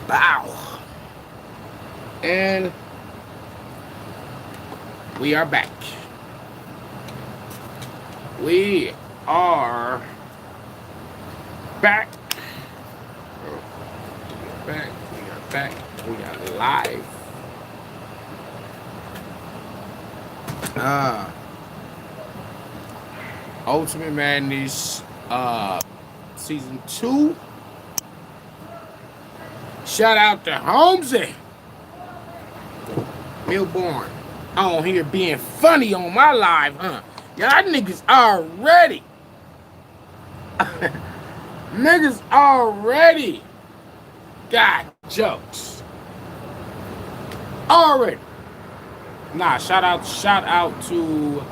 Bow. And we are back. We are back. We are back. We are back. We are live. Uh Ultimate Madness season 2. Shout out to Holmesy Milborn on here being funny on my live, huh? Y'all niggas already. Niggas already got jokes. Already. Nah, shout out to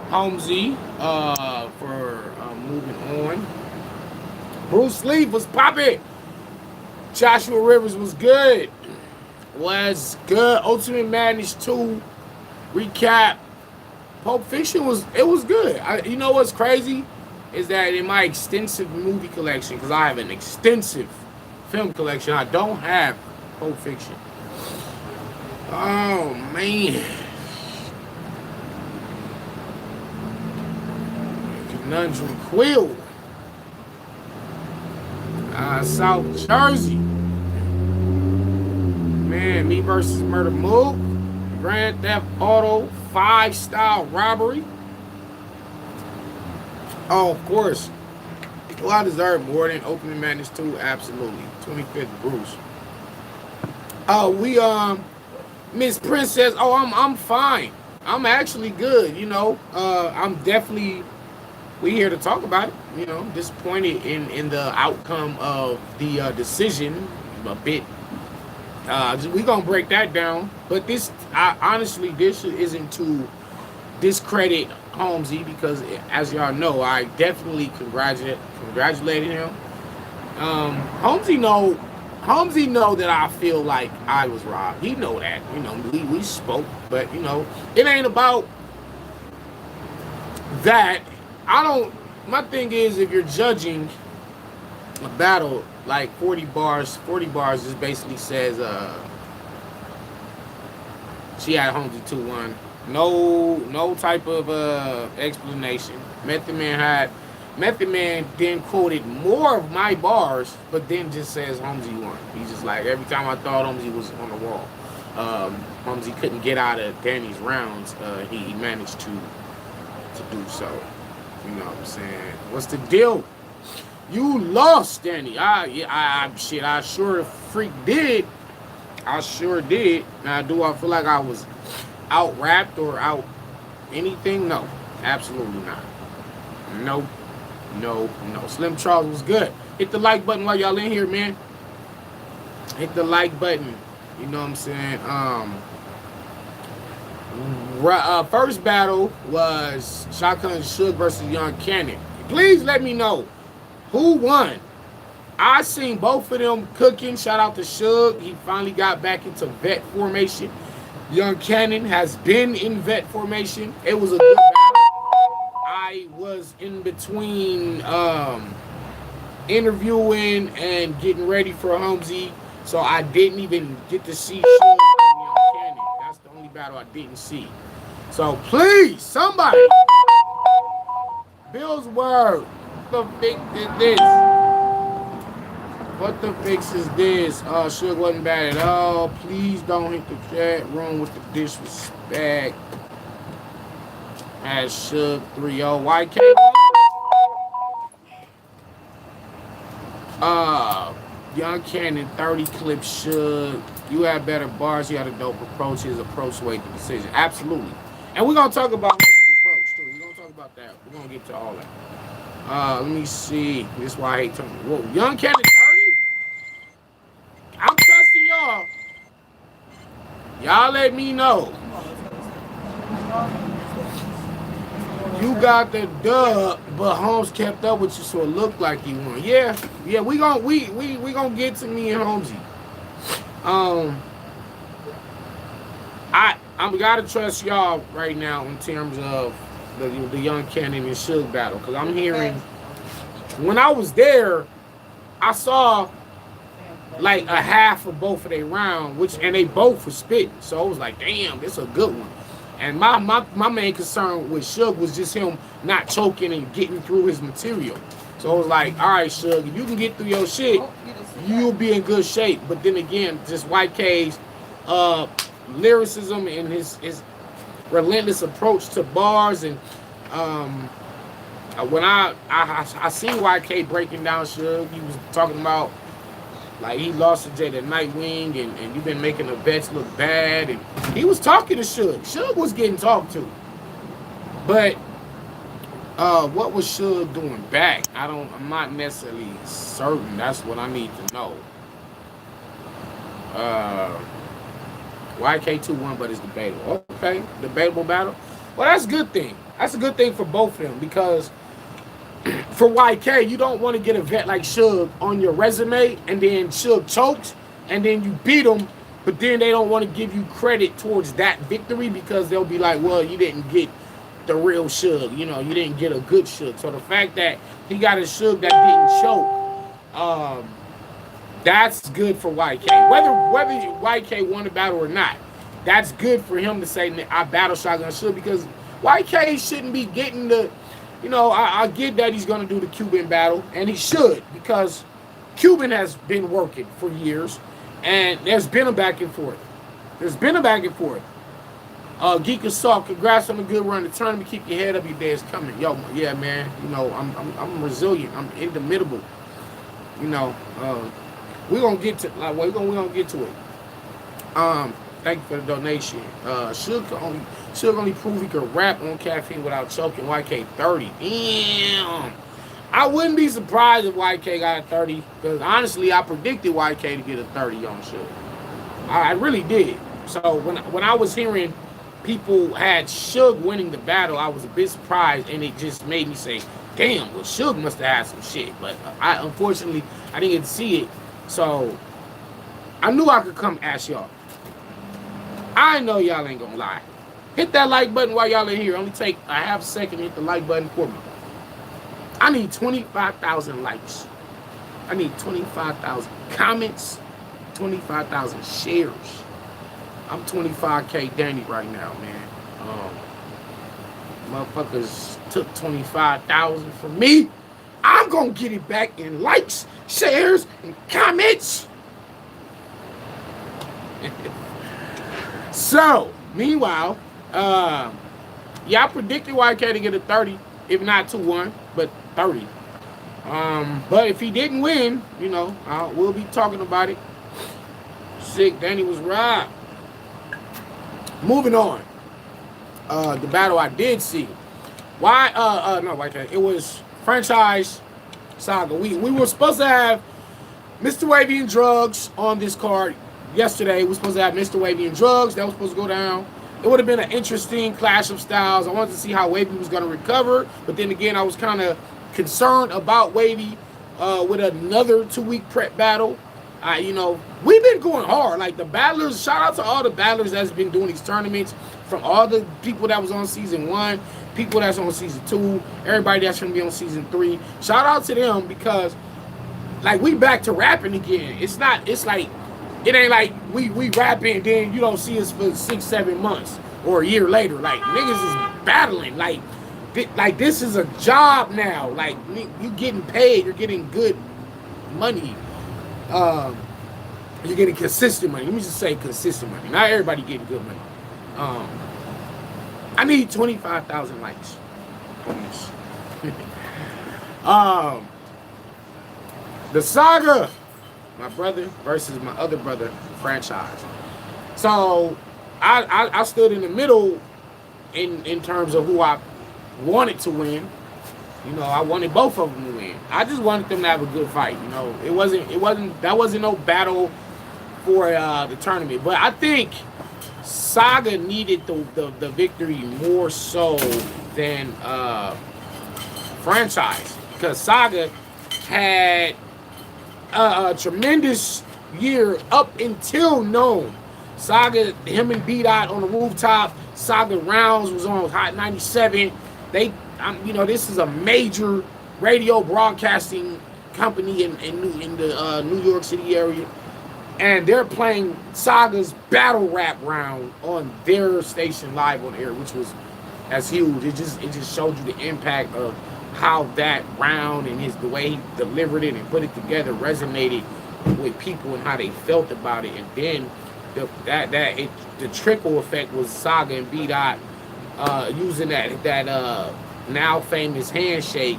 Holmesy for moving on. Bruce Lee was popping. Joshua Rivers was good. Ultimate Madness 2 recap. Pulp Fiction was good. You know what's crazy is that in my extensive movie collection, because I have an extensive film collection, I don't have Pulp Fiction. Oh man. Conundrum Quill. South Jersey. Man, Me versus Murder Move. Grand Theft Auto 5 style robbery. Oh, of course. Well, I deserve more than Opening Madness 2. Absolutely. 25th Bruce. Miss Princess. Oh, I'm fine. I'm actually good. I'm definitely. We here to talk about it. Disappointed in the outcome of the decision a bit. We gonna break that down. But honestly, this isn't to discredit Holmesy because, as y'all know, I definitely congratulated him. Holmesy know that I feel like I was robbed. He know that. We spoke, but it ain't about that. My thing is, if you're judging a battle like 40 bars just basically says she had Holmesy 2-1. No type of explanation. Method Man then quoted more of my bars, but then just says Holmesy won. He's just like, every time I thought Holmesy was on the wall, Holmesy couldn't get out of Danny's rounds. He managed to do so. You know what I'm saying? What's the deal? You lost, Danny. I sure the freak did. I sure did. Now, do I feel like I was out rapped or out anything? No, absolutely not. No. Slim Charles was good. Hit the like button while y'all in here, man. Hit the like button. You know what I'm saying? First battle was Shotgun Suge versus Young Cannon. Please let me know who won. I seen both of them cooking. Shout out to Suge. He finally got back into vet formation. Young Cannon has been in vet formation. It was a good battle. I was in between interviewing and getting ready for Holmesy, so I didn't even get to see Suge and Young Cannon. That's the only battle I didn't see. So please, somebody, Bill's word. What the fix is this? What the fix is this? Suge wasn't bad at all. Please don't hit the chat room with the disrespect. As Suge 3-0. YK. Young Cannon 30 clip Suge. You had better bars. You had a dope approach. His approach swayed the decision. Absolutely. And we're gonna talk about his approach too. We're gonna talk about that. We're gonna get to all that. Let me see. This is why I hate talking. Whoa, Young Cannon 30? I'm trusting y'all. Y'all let me know. You got the dub, but Holmes kept up with you, so it looked like he won. Yeah, we gonna get to me and Holmesy. I'm gotta trust y'all right now in terms of the Young Cannon and Suge battle, because I'm hearing, when I was there, I saw like a half of both of their round, and they both were spitting. So it was like, damn, this is a good one. And my main concern with Suge was just him not choking and getting through his material. So it was like, all right, Suge, if you can get through your shit, you'll be in good shape. But then again, just YK's lyricism and his relentless approach to bars, and when I seen YK breaking down Suge, he was talking about like he lost to Jada Nightwing, and you've been making the vets look bad, and he was talking to Suge. Suge was getting talked to, but what was Suge doing back? I'm not necessarily certain. That's what I need to know. YK 2-1, but it's debatable. Okay, debatable battle. Well, that's a good thing. That's a good thing for both of them, because for YK, you don't want to get a vet like Suge on your resume, and then Suge chokes, and then you beat him, but then they don't want to give you credit towards that victory, because they'll be like, well, you didn't get the real Suge, you didn't get a good Suge. So the fact that he got a Suge that didn't choke, that's good for YK. Whether YK won the battle or not, that's good for him to say, I battle Shotgun Suge, because YK shouldn't be getting the, I get that he's going to do the Cuban battle, and he should, because Cuban has been working for years, and there's been a back and forth. Geek Assault, congrats on a good run. The tournament, keep your head up, your day is coming. Yo, yeah, man, I'm resilient. I'm indomitable. We're gonna get to we're gonna get to it. Thank you for the donation. Should only prove he could rap on caffeine without choking. YK 30. Damn. I wouldn't be surprised if YK got a 30, because honestly, I predicted YK to get a 30 on Suge. I really did. So when I was hearing people had Suge winning the battle, I was a bit surprised, and it just made me say, damn, well, Suge must have had some shit. But unfortunately, I didn't get to see it. So I knew I could come ask y'all. I know y'all ain't gonna lie. Hit that like button while y'all in here. Only take a half second to hit the like button for me. I need 25,000 likes. I need 25,000 comments, 25,000 shares. I'm 25K Danny right now, man. Motherfuckers took 25,000 from me. I'm gonna get it back in likes, shares, and comments. So, meanwhile, y'all predicted YK to get a 30, if not 2-1, but 30. But if he didn't win, we'll be talking about it. Sick, Danny was right. Moving on. The battle I did see. It was Franchise Saga. We were supposed to have Mr. Wavy and Drugs on this card yesterday. We were supposed to have Mr. Wavy and Drugs. That was supposed to go down. It would have been an interesting clash of styles. I wanted to see how Wavy was going to recover, but then again, I was kind of concerned about Wavy with another 2-week prep battle. We've been going hard. Like the battlers, shout out to all the battlers that's been doing these tournaments, from all the people that was on season 1, people that's on season 2, everybody that's gonna be on season 3. Shout out to them, because like we back to rapping again. It ain't like we rapping, then you don't see us for 6-7 months or a year later. Like niggas is battling. Like this is a job now. Like you getting paid, you're getting good money. You're getting consistent money. Let me just say consistent money. Not everybody getting good money. I need 25,000 likes on this. The Saga, my brother versus my other brother, Franchise. So I stood in the middle in terms of who I wanted to win. I wanted both of them to win. I just wanted them to have a good fight. That wasn't no battle for the tournament. But I think Saga needed the victory more so than Franchise, because Saga had a tremendous year up until Known. Saga, him and B-Dot on the rooftop. Saga Rounds was on Hot 97. This is a major radio broadcasting company in the New York City area. and they're playing Saga's battle rap round on their station live on air, which was that's huge. It just showed you the impact of how that round and the way he delivered it and put it together resonated with people and how they felt about it. And then the trickle effect was Saga and B Dot using that now famous handshake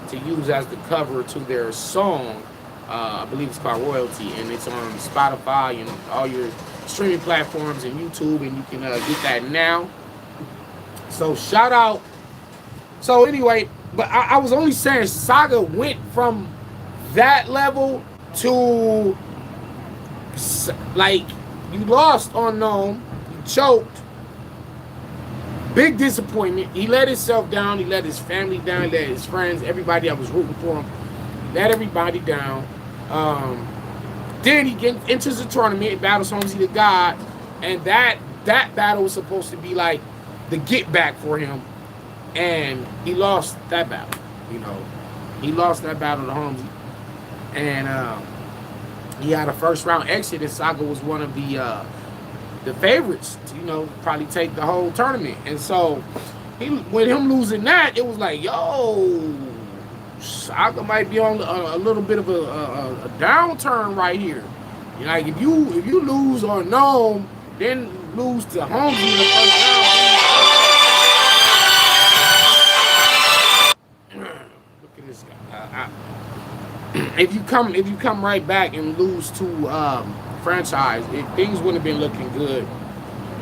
to use as the cover to their song. I believe it's called Royalty, and it's on Spotify and all your streaming platforms and YouTube, and you can get that now. So shout out. So anyway, but I was only saying Saga went from that level to like you lost on Gnome, you choked, big disappointment. He let himself down, he let his family down, he let his friends, everybody that was rooting for him, let everybody down. Then he enters the tournament and battles Holmesy the God, and that battle was supposed to be like the get back for him, and he lost that battle. He lost that battle to Holmesy, and he had a first round exit, and Saga was one of the favorites to, probably take the whole tournament. And so with him losing that, it was like, yo, Saga might be on a little bit of a downturn right here. Like if you lose on Gnome, then lose to Holmesy in the first round. Look at this guy. If you come right back and lose to franchise, things wouldn't have been looking good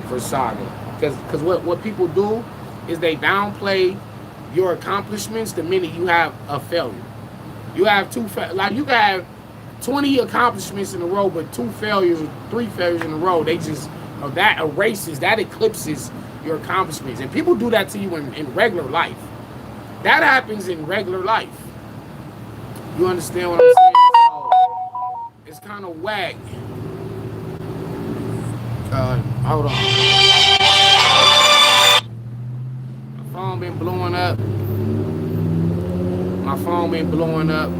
for Saga. Because what people do is they downplay your accomplishments the minute you have a failure. You have you can have 20 accomplishments in a row, but 2 failures or 3 failures in a row, they just that eclipses your accomplishments. And people do that to you in regular life. That happens in regular life. You understand what I'm saying? So it's kind of whack. Hold on. My phone been blowing up.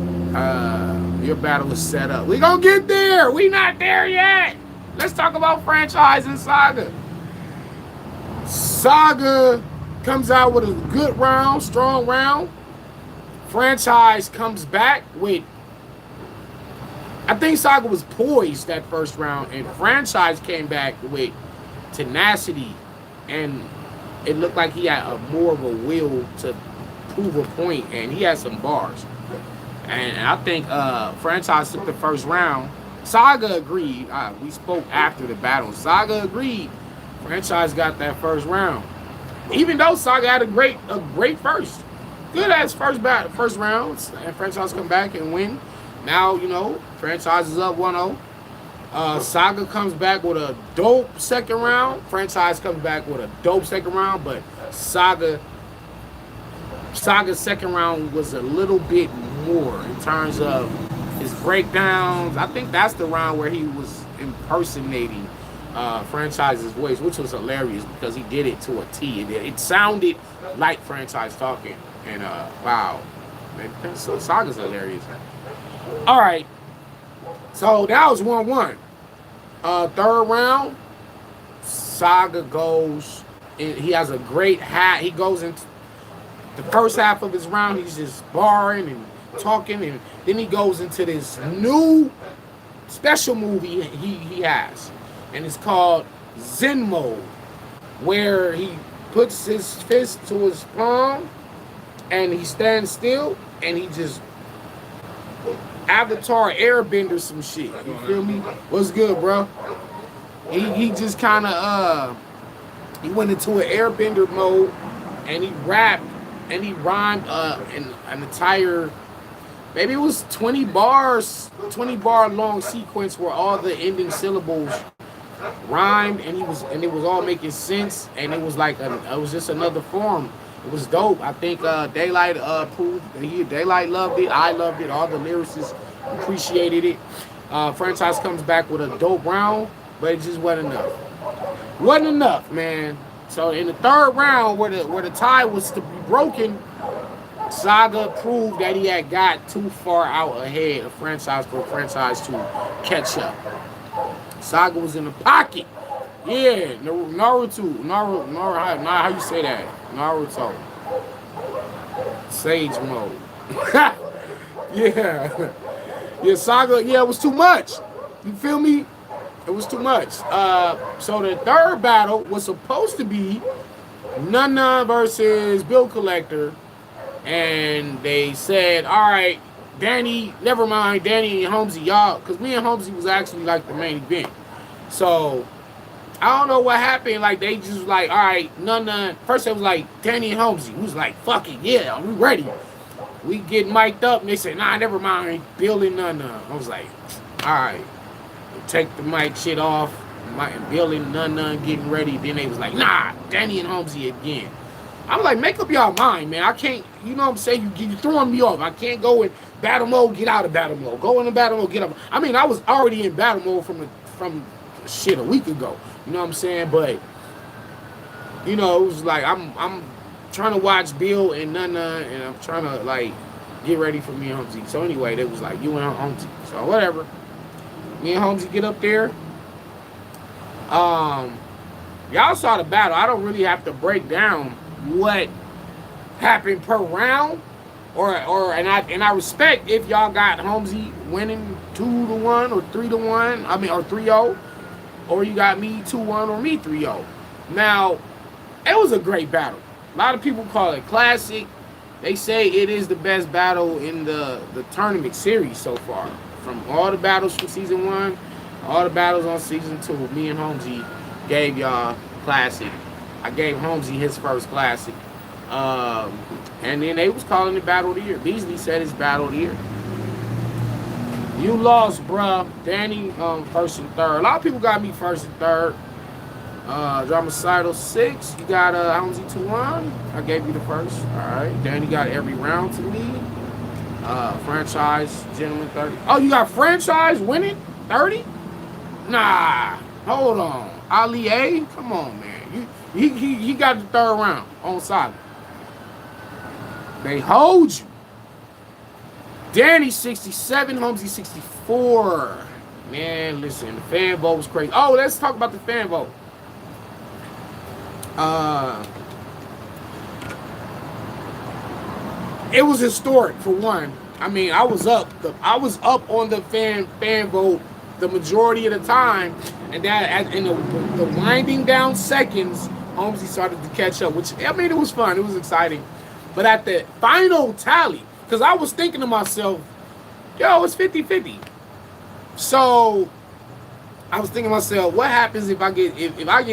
Your battle is set up. We gonna get there. We not there yet. Let's talk about franchise and Saga. Saga comes out with a good round, strong round. Franchise comes back with, I think Saga was poised that first round, and Franchise came back with tenacity, and it looked like he had more of a will to prove a point, and he had some bars. And I think Franchise took the first round. Saga agreed. We spoke after the battle. Saga agreed. Franchise got that first round, even though Saga had a great first. Good ass first round, and Franchise come back and win. Now, Franchise is up 1-0. Saga comes back with a dope second round. Franchise comes back with a dope second round, but Saga's second round was a little bit more in terms of his breakdowns. I think that's the round where he was impersonating Franchise's voice, which was hilarious because he did it to a T. It sounded like Franchise talking. And wow, man, so Saga's hilarious. All right, so that was 1-1. Third round, Saga goes. He has a great hat. He goes into the first half of his round. He's just barring and talking, and then he goes into this new special movie he has, and it's called Zen Mode, where he puts his fist to his palm. And he stands still, and he just Avatar airbender some shit. You feel me? What's good, bro? He just kind of he went into an airbender mode, and he rapped and he rhymed an entire, maybe it was 20 bar long sequence where all the ending syllables rhymed, and it was all making sense, and it was like it was just another form. It was dope. I think Daylight approved. Daylight loved it. I loved it. All the lyricists appreciated it. Franchise comes back with a dope round, but it just wasn't enough. Wasn't enough, man. So in the third round, where the tie was to be broken, Saga proved that he had got too far out ahead of franchise for a franchise to catch up. Saga was in the pocket. Yeah, Naruto, how you say that? Naruto. Sage mode. Yeah. Yeah, Saga, yeah, it was too much. You feel me? It was too much. So the third battle was supposed to be Nana versus Bill Collector. And they said, all right, Danny, never mind, Danny and Holmesy, y'all, because me and Holmesy was actually like the main event. So I don't know what happened. Like, they just was like, all right, Nana. First, it was like Danny and Holmesy. We was like, fuck it, yeah, we ready. We get mic'd up, and they said, nah, never mind, Bill and Nana. I was like, all right, take the mic shit off. Bill and Nana getting ready. Then they was like, nah, Danny and Holmesy again. I'm like, make up y'all mind, man. I can't, you know what I'm saying? You throwing me off. I can't go in battle mode, get out of battle mode. Go into battle mode, get up. I mean, I was already in battle mode from shit a week ago. You know what I'm saying? But, you know, it was like, I'm trying to watch Bill and Nana, and I'm trying to, like, get ready for me and Holmesy. So anyway, they was like, you and Holmesy. So whatever. Me and Holmesy get up there. Y'all saw the battle. I don't really have to break down what happened per round, and I respect if y'all got Holmesy winning 2-1 or 3-1. I mean, or 3-0, or you got me 2-1 or me 3-0. Now, it was a great battle. A lot of people call it classic. They say it is the best battle in the tournament series so far. From all the battles from season 1, all the battles on season 2, me and Holmesy gave y'all classic. I gave Holmesy his first classic. And then they was calling it Battle of the Year. Beasley said it's Battle of the Year. You lost, bruh. Danny, first and third. A lot of people got me first and third. Dramacidal 6. You got Holmesy 2-1. I gave you the first. Alright. Danny got every round to me. Franchise, gentleman 30. Oh, you got franchise winning 30? Nah. Hold on. Ali A? Come on, man. He got the third round on Saga. They hold you. Danny 67, Holmesy 64. Man, listen, the fan vote was crazy. Oh, let's talk about the fan vote. It was historic for one. I mean, I was up on the fan vote the majority of the time, and that in the winding down seconds, Holmesy started to catch up, which, I mean, it was fun. It was exciting. But at the final tally, because I was thinking to myself, yo, it's 50-50. So I was thinking to myself, what happens if I get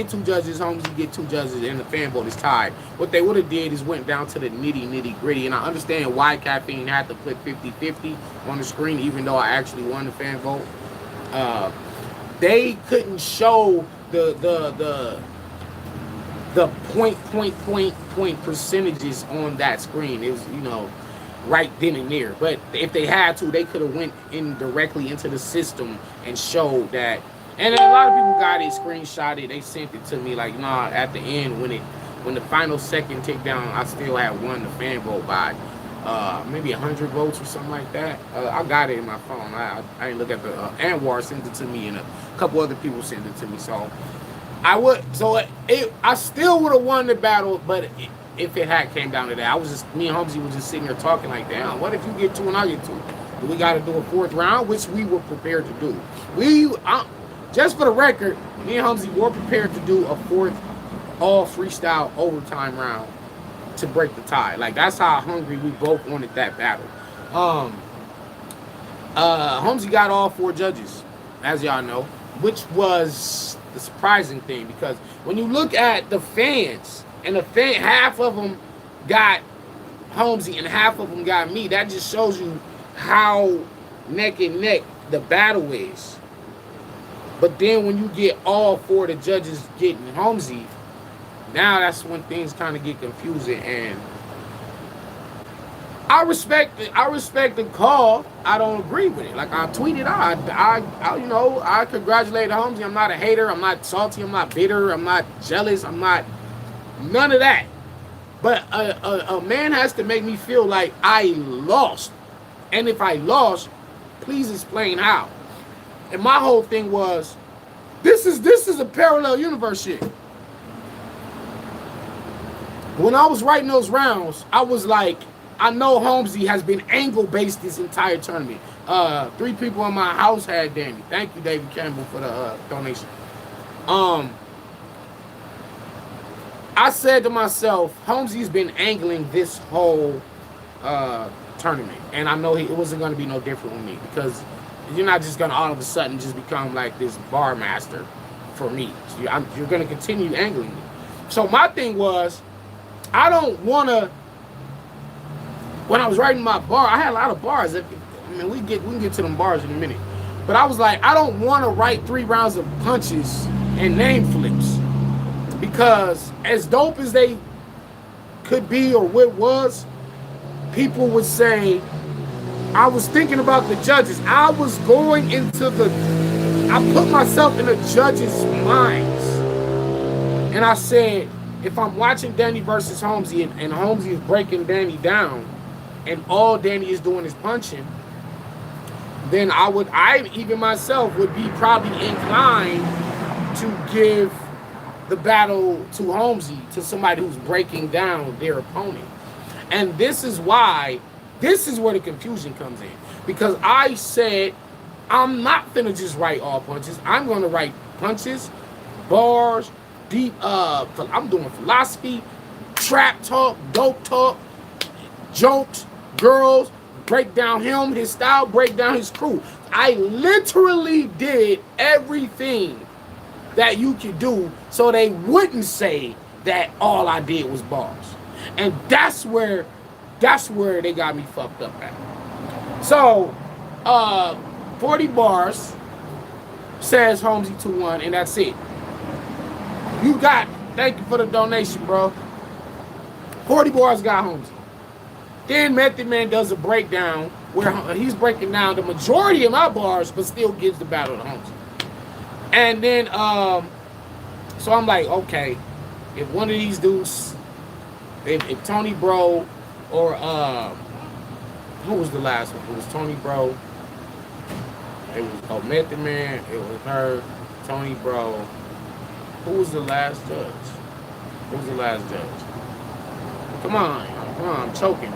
2 judges, Holmesy get 2 judges, and the fan vote is tied? What they would have did is went down to the nitty gritty. And I understand why Caffeine had to put 50-50 on the screen, even though I actually won the fan vote. They couldn't show the point percentages on that screen. It was, you know, right then and there. But if they had to, they could have went in directly into the system and showed that. And a lot of people got it, screenshot it. They sent it to me like, nah, at the end when the final second ticked down, I still had won the fan vote by maybe 100 votes or something like that. I got it in my phone. I didn't look at the Anwar sent it to me, and a couple other people sent it to me. So I still would have won the battle, but if it had came down to that, me and Holmesy was just sitting there talking like, damn, what if you get 2 and I get 2? Do we got to do a 4th round, which we were prepared to do. Just for the record, me and Holmesy were prepared to do a 4th all freestyle overtime round to break the tie. Like, that's how hungry we both wanted that battle. Holmesy got all 4 judges, as y'all know, which was the surprising thing, because when you look at the fans, and half of them got Holmesy and half of them got me, that just shows you how neck and neck the battle is. But then when you get all 4 of the judges getting Holmesy, now that's when things kind of get confusing. And I respect the call. I don't agree with it. Like, I tweeted I congratulate Holmesy. I'm not a hater. I'm not salty. I'm not bitter. I'm not jealous. I'm not none of that. But a man has to make me feel like I lost. And if I lost, please explain how. And my whole thing was, this is a parallel universe shit. When I was writing those rounds, I was like, I know Holmesy has been angle based this entire tournament. 3 people in my house had Danny. Thank you, David Campbell, for the donation. I said to myself, Holmesy's been angling this whole tournament, and I know it wasn't going to be no different with me, because you're not just going to all of a sudden just become like this bar master for me. So you're going to continue angling me. So my thing was, I don't want to. When I was writing my bar, I had a lot of bars. I mean, we can get to them bars in a minute. But I was like, I don't want to write 3 rounds of punches and name flips, because as dope as they could be or what was, people would say, I was thinking about the judges. I was going into I put myself in the judges' minds. And I said, if I'm watching Danny versus Holmesy and Holmesy is breaking Danny down and all Danny is doing is punching, then I even myself would be probably inclined to give the battle to Holmesy, to somebody who's breaking down their opponent. And this is where the confusion comes in. Because I said, I'm not finna just write all punches. I'm gonna write punches, bars, deep, I'm doing philosophy, trap talk, dope talk, jokes, girls, break down him, his style, break down his crew. I literally did everything that you could do so they wouldn't say that all I did was bars. And that's where they got me fucked up at. So 40 bars says Holmesy 2-1, and that's it. Thank you for the donation, bro. 40 bars got Holmesy. Then Method Man does a breakdown where he's breaking down the majority of my bars, but still gives the battle to Holmesy. And then, so I'm like, okay, if one of these dudes, if Tony Bro or, who was the last one? It was Tony Bro. It was Method Man. It was her, Tony Bro. Who was the last judge? Who was the last judge? Come on, I'm choking.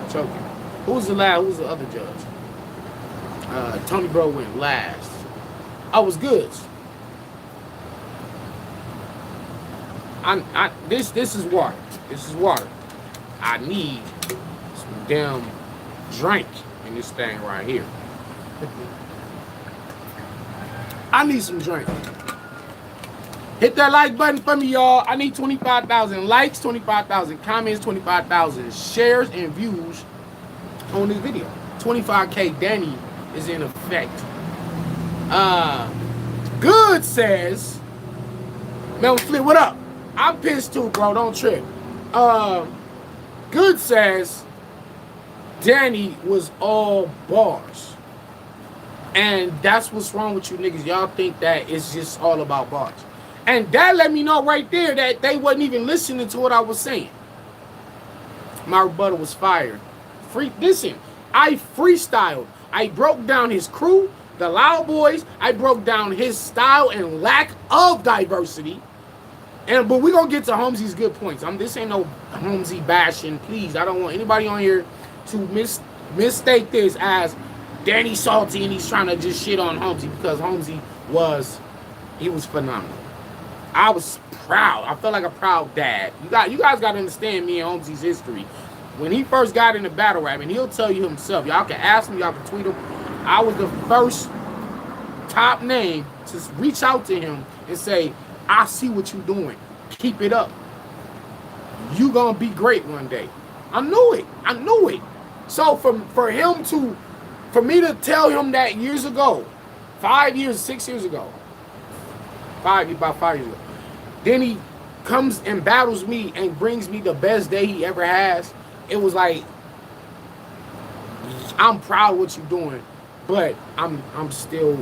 Who was the other judge? Tony Bro went last. I was good. This is water. This is water. I need some damn drink in this thing right here. I need some drink. Hit that like button for me, y'all. I need 25,000 likes, 25,000 comments, 25,000 shares and views on this video. 25K Danny is in effect. Good says, Mel Flip, what up? I'm pissed too, bro. Don't trip. Good says Danny was all bars. And that's what's wrong with you niggas. Y'all think that it's just all about bars. And that let me know right there that they wasn't even listening to what I was saying. My rebuttal was fire. Listen, I freestyled. I broke down his crew, the Loud Boys. I broke down his style and lack of diversity. But we're going to get to Holmesy's good points. This ain't no Holmesy bashing. Please, I don't want anybody on here to mistake this as Danny salty and he's trying to just shit on Holmesy, because Holmesy was phenomenal. I was proud. I felt like a proud dad. You guys got to understand me and Holmesy's history. When he first got into battle rap, and he'll tell you himself, y'all can ask him, y'all can tweet him, I was the first top name to reach out to him and say, I see what you're doing. Keep it up. You gonna be great one day. I knew it. So for me to tell him that years ago, 6 years ago, about 5 years ago, then he comes and battles me and brings me the best day he ever has. It was like, I'm proud of what you're doing, but I'm still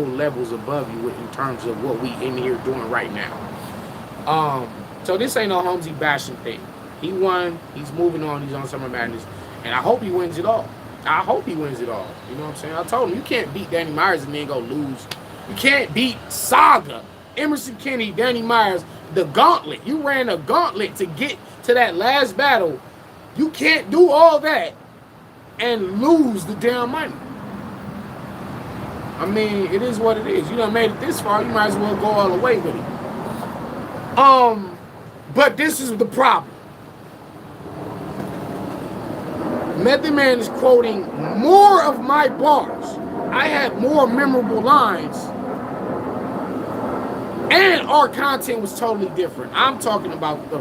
levels above you in terms of what we in here doing right now. So this ain't no Holmesy bashing thing. He won. He's moving on. He's on Summer Madness, and I hope he wins it all. I hope he wins it all. You know what I'm saying? I told him you can't beat Danny Myers and then go lose. You can't beat Saga, Emerson Kenny, Danny Myers, the gauntlet. You ran a gauntlet to get to that last battle. You can't do all that and lose the damn money. I mean, it is what it is. You done made it this far, you might as well go all the way with it. But this is the problem. Method Man is quoting more of my bars. I had more memorable lines. And our content was totally different. I'm talking about the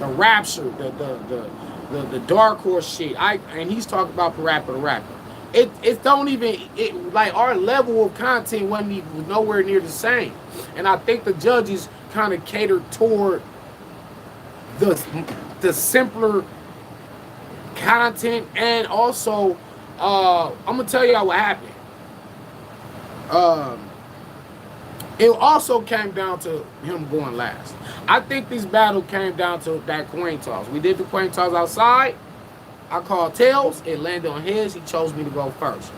rapture, the dark horse shit. And he's talking about Parappa the Rapper. It don't even like our level of content wasn't even nowhere near the same. And I think the judges kind of catered toward the simpler content, and also I'm gonna tell y'all what happened. It also came down to him going last. I think this battle came down to that coin toss. We did the coin toss outside. I called tails. It landed on his. He chose me to go first,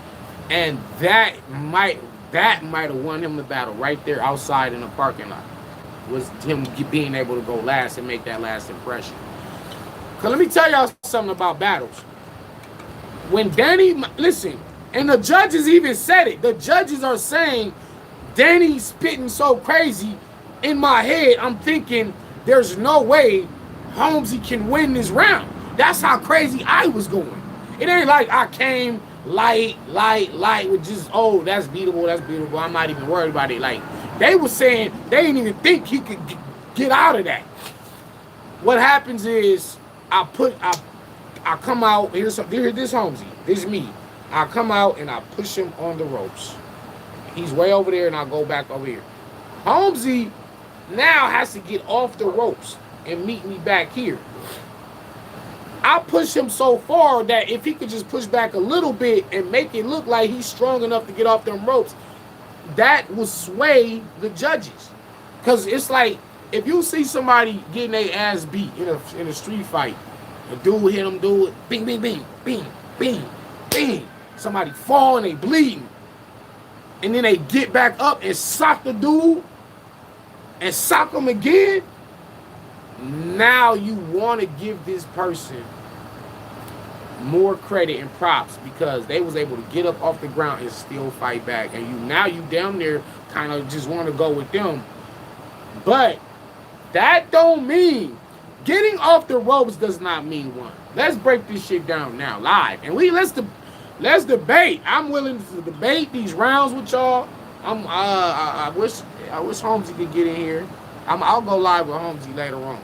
and that might have won him the battle right there outside in the parking lot. Was him being able to go last and make that last impression. Cause let me tell y'all something about battles. When Danny, listen, and the judges even said it. The judges are saying Danny's spitting so crazy. In my head, I'm thinking there's no way Holmesy can win this round. That's how crazy I was going. It ain't like I came light with just, oh, that's beatable. I'm not even worried about it. Like, they were saying they didn't even think he could get out of that. What happens is I come out, here's this Holmesy, this is me. I come out and I push him on the ropes. He's way over there and I go back over here. Holmesy now has to get off the ropes and meet me back here. I push him so far that if he could just push back a little bit and make it look like he's strong enough to get off them ropes, that will sway the judges. Because it's like, if you see somebody getting their ass beat in a street fight, a dude hit him, dude, bing, bing, bing, bing, bing, bing. Somebody fall and they bleeding. And then they get back up and sock the dude and sock him again. Now you want to give this person more credit and props because they was able to get up off the ground and still fight back. And you down there kind of just want to go with them. But that don't mean getting off the ropes does not mean one. Let's break this shit down now live. And let's debate. I'm willing to debate these rounds with y'all. I wish Holmesy could get in here. I'll go live with Holmesy later on.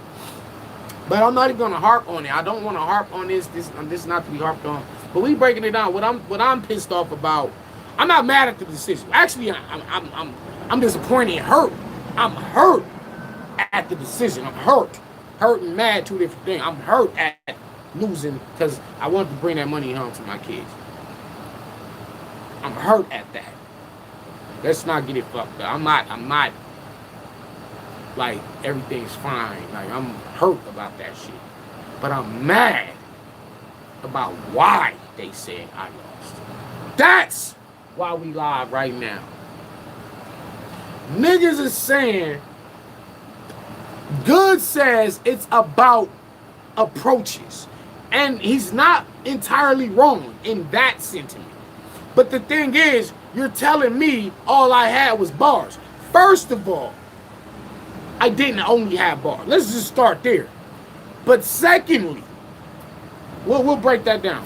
But I'm not even gonna harp on it. I don't want to harp on this. This is not to be harped on. But we breaking it down. What I'm pissed off about. I'm not mad at the decision. Actually, I'm disappointed and hurt. I'm hurt at the decision. I'm hurt and mad. Two different things. I'm hurt at losing because I wanted to bring that money home to my kids. I'm hurt at that. Let's not get it fucked up. I'm not like everything's fine. Like, I'm hurt about that shit. But I'm mad about why they said I lost. That's why we live right now. Niggas is saying, Good says it's about approaches. And he's not entirely wrong in that sentiment. But the thing is, you're telling me all I had was bars. First of all, I didn't only have bars. Let's just start there. But secondly, we'll break that down.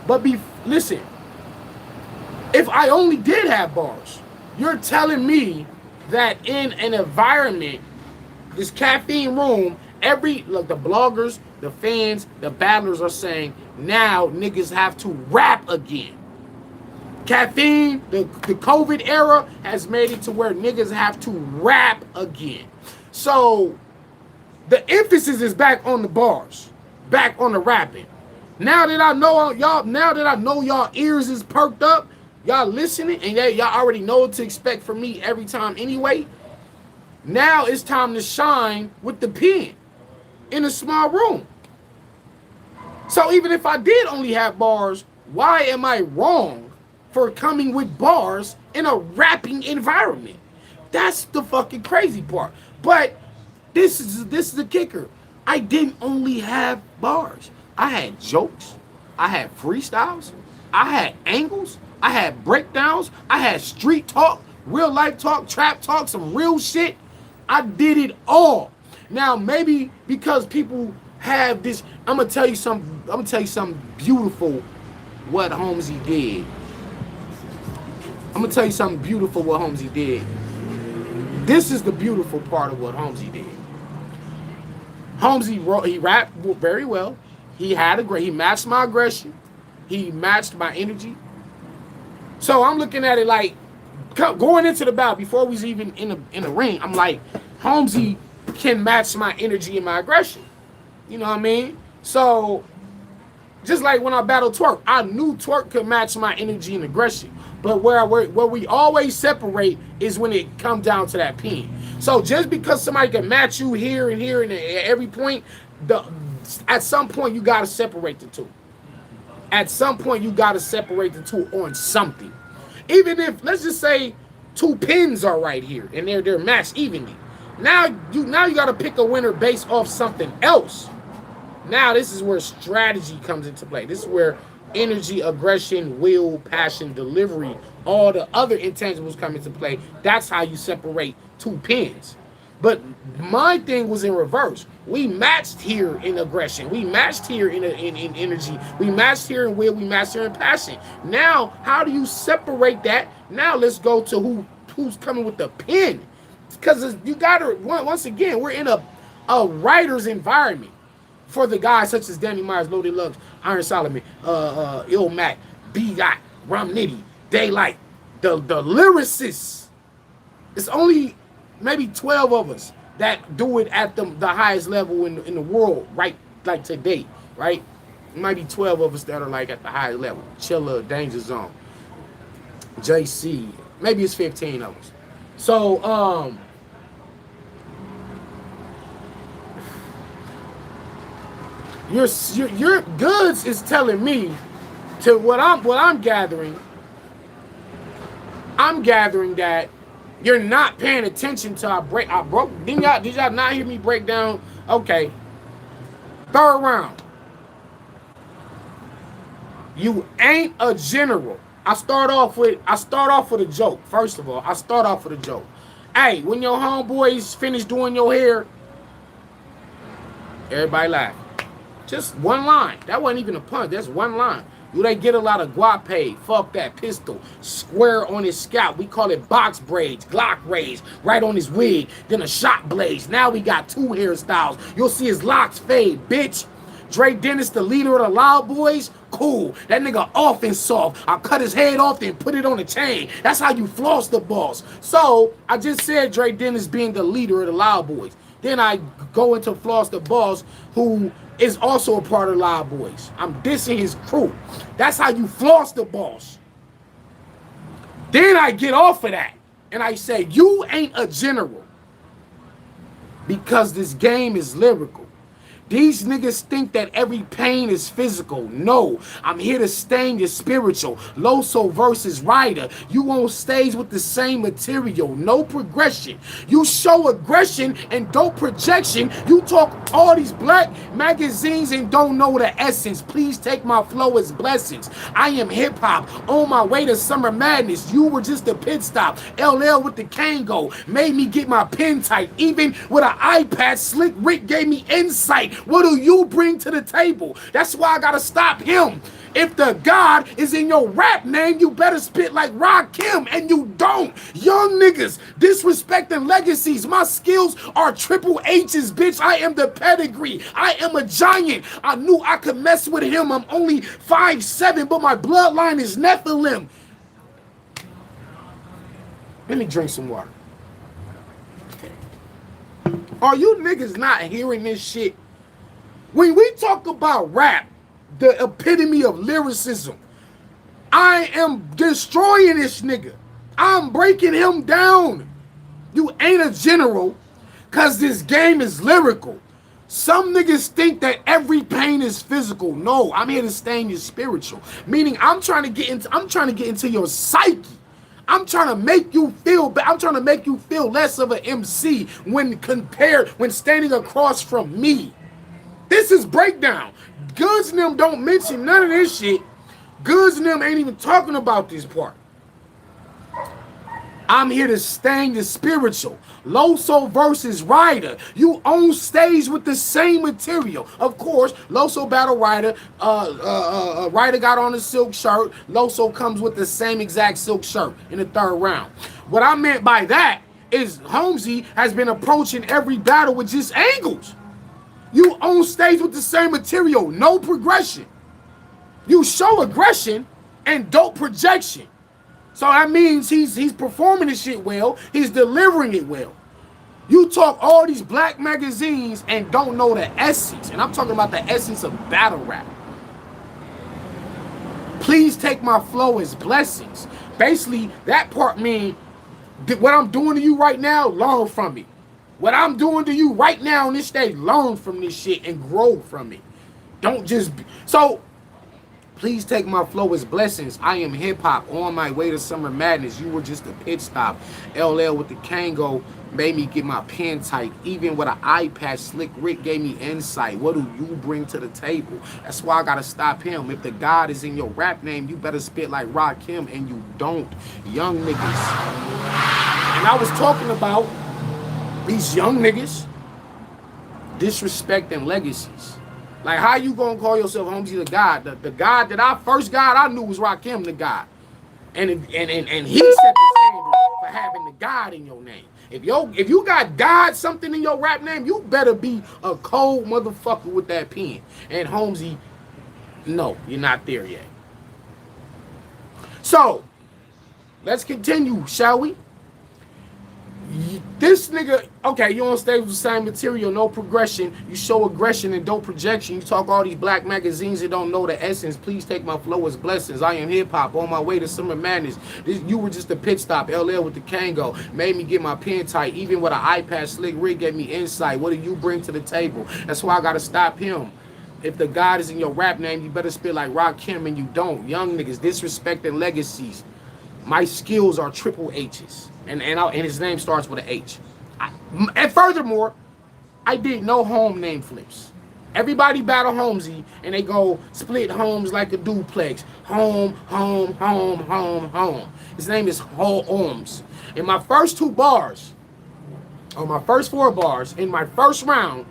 But listen, if I only did have bars, you're telling me that in an environment, this caffeine room, the bloggers, the fans, the battlers are saying now niggas have to rap again. Caffeine, the COVID era has made it to where niggas have to rap again. So the emphasis is back on the bars, back on the rapping. Now that I know y'all ears is perked up, y'all listening, and y'all already know what to expect from me every time anyway. Now it's time to shine with the pen. in a small room. So even if I did only have bars, why am I wrong for coming with bars in a rapping environment? That's the fucking crazy part. But this is the kicker. I didn't only have bars. I had jokes. I had freestyles. I had angles. I had breakdowns. I had street talk, real life talk, trap talk, some real shit. I did it all. Now maybe because people have this, I'm gonna tell you something beautiful what Holmesy did. I'm gonna tell you something beautiful what Holmesy did. This is the beautiful part of what Holmesy did. Holmesy he rapped very well. He matched my aggression. He matched my energy. So I'm looking at it like going into the battle before we was even in the ring. I'm like, Holmesy can match my energy and my aggression. You know what I mean? So just like when I battled Twerk, I knew Twerk could match my energy and aggression. But where we always separate is when it comes down to that pen. So just because somebody can match you here and here and at every point, at some point you got to separate the two. At some point you got to separate the two on something. Even if, let's just say, two pins are right here and they're matched evenly. Now you got to pick a winner based off something else. Now this is where strategy comes into play. This is where energy, aggression, will, passion, delivery, all the other intangibles come into play. That's how you separate two pins. But my thing was in reverse. We matched here in aggression. We matched here in energy. We matched here in will. We matched here in passion. Now, how do you separate that? Now let's go to who's coming with the pin. Because you got to, once again, we're in a writer's environment. For the guys such as Danny Myers, Loaded Lux, Iron Solomon, Il Mac, B-Dot, Rum Nitty, Daylight, the lyricists. It's only maybe 12 of us that do it at the highest level in the world, right? Like today, right? It might be 12 of us that are like at the highest level. Chilla, Danger Zone, JC, maybe it's 15 of us. So, your goods is telling me to what I'm gathering. I'm gathering that you're not paying attention to I broke. Did y'all not hear me break down? Okay. Third round. You ain't a general. I start off with a joke. First of all, I start off with a joke. Hey, when your homeboys finish doing your hair, everybody laugh. Just one line. That wasn't even a pun. That's one line. Do they get a lot of guape? Fuck that. Pistol. Square on his scalp. We call it box braids. Glock raids. Right on his wig. Then a shot blaze. Now we got two hairstyles. You'll see his locks fade, bitch. Dre Dennis, the leader of the Loud Boys. Cool. That nigga off and soft. I'll cut his head off and put it on a chain. That's how you floss the boss. So, I just said Dre Dennis being the leader of the Loud Boys. Then I go into Floss the Boss, who is also a part of Loud Boys. I'm dissing his crew. That's how you floss the boss. Then I get off of that and I say, you ain't a general because this game is lyrical. These niggas think that every pain is physical. No, I'm here to stain your spiritual. Loso versus Ryder. You on stage with the same material. No progression. You show aggression and dope projection. You talk all these black magazines and don't know the essence. Please take my flow as blessings. I am hip hop on my way to summer madness. You were just a pit stop. LL with the Kango made me get my pen tight. Even with an iPad, Slick Rick gave me insight. What do you bring to the table? That's why I gotta stop him. If the God is in your rap name, you better spit like Rakim, and you don't. Young niggas disrespecting legacies. My skills are triple H's, bitch. I am the pedigree. I am a giant. I knew I could mess with him. I'm only 5'7", but my bloodline is Nephilim. Let me drink some water. Are you niggas not hearing this shit? When we talk about rap, the epitome of lyricism, I am destroying this nigga. I'm breaking him down. You ain't a general because this game is lyrical. Some niggas think that every pain is physical. No, I'm here to stain your spiritual. Meaning I'm trying to get into your psyche. I'm trying to make you feel bad. I'm trying to make you feel less of an MC when standing across from me. This is breakdown. Goods and them don't mention none of this shit. Goods and them ain't even talking about this part. I'm here to stain the spiritual. Loso versus Ryder. You on stage with the same material. Of course, Loso battle Ryder. Ryder got on a silk shirt. Loso comes with the same exact silk shirt in the third round. What I meant by that is Holmesy has been approaching every battle with just angles. You on stage with the same material. No progression. You show aggression and dope projection. So that means he's performing this shit well. He's delivering it well. You talk all these black magazines and don't know the essence. And I'm talking about the essence of battle rap. Please take my flow as blessings. Basically, that part means what I'm doing to you right now, learn from me. What I'm doing to you right now on this stage, learn from this shit and grow from it. Don't just... So... Please take my flow as blessings. I am hip-hop on my way to summer madness. You were just a pit stop. LL with the Kango made me get my pen tight. Even with an eye patch, Slick Rick gave me insight. What do you bring to the table? That's why I gotta stop him. If the God is in your rap name, you better spit like Rakim, and you don't. Young niggas. And I was talking about these young niggas disrespecting legacies. Like, how you gonna call yourself Holmesy the God? The God that first God I knew was Rakim the God. And he set the standard for having the God in your name. If you got God something in your rap name, you better be a cold motherfucker with that pen. And Holmesy, no, you're not there yet. So, let's continue, shall we? This nigga, okay, you on stage with the same material, no progression. You show aggression and don't projection. You talk all these black magazines that don't know the essence. Please take my flow as blessings. I am hip-hop on my way to summer madness. You were just a pit stop. LL with the Kango made me get my pen tight. Even with an iPad, Slick Rick gave me insight. What do you bring to the table? That's why I gotta stop him. If the God is in your rap name, you better spit like Rakim, and you don't. Young niggas disrespecting legacies. My skills are triple H's. And his name starts with an H. And furthermore, I did no home name flips. Everybody battle Holmesy, and they go split homes like a duplex. Home, home, home, home, home. His name is Holmes. In my first 2 bars, or my first 4 bars, in my first round,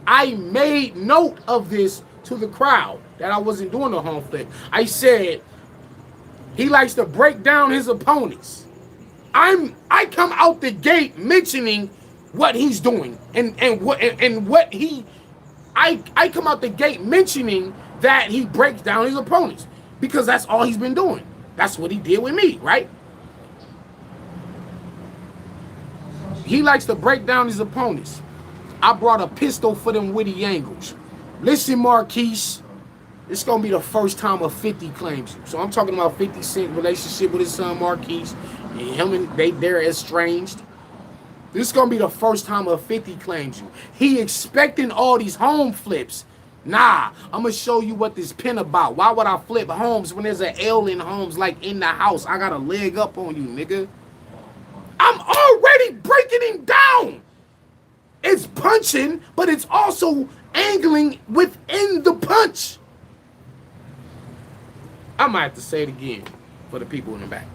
I made note of this to the crowd that I wasn't doing the home flip. I said, he likes to break down his opponents. I come out the gate mentioning what he's doing and what he I come out the gate mentioning that he breaks down his opponents because that's all he's been doing. That's what he did with me, right? He likes to break down his opponents. I brought a pistol for them witty angles. Listen, Marquise, it's gonna be the first time a 50 claims you. So I'm talking about 50 Cent relationship with his son Marquise. They're estranged. This is gonna be the first time a 50 claims you. He expecting all these home flips. Nah, I'm gonna show you what this pen about. Why would I flip homes when there's an L in homes like in the house? I got a leg up on you, nigga. I'm already breaking him down. It's punching, but it's also angling within the punch. I might have to say it again for the people in the back.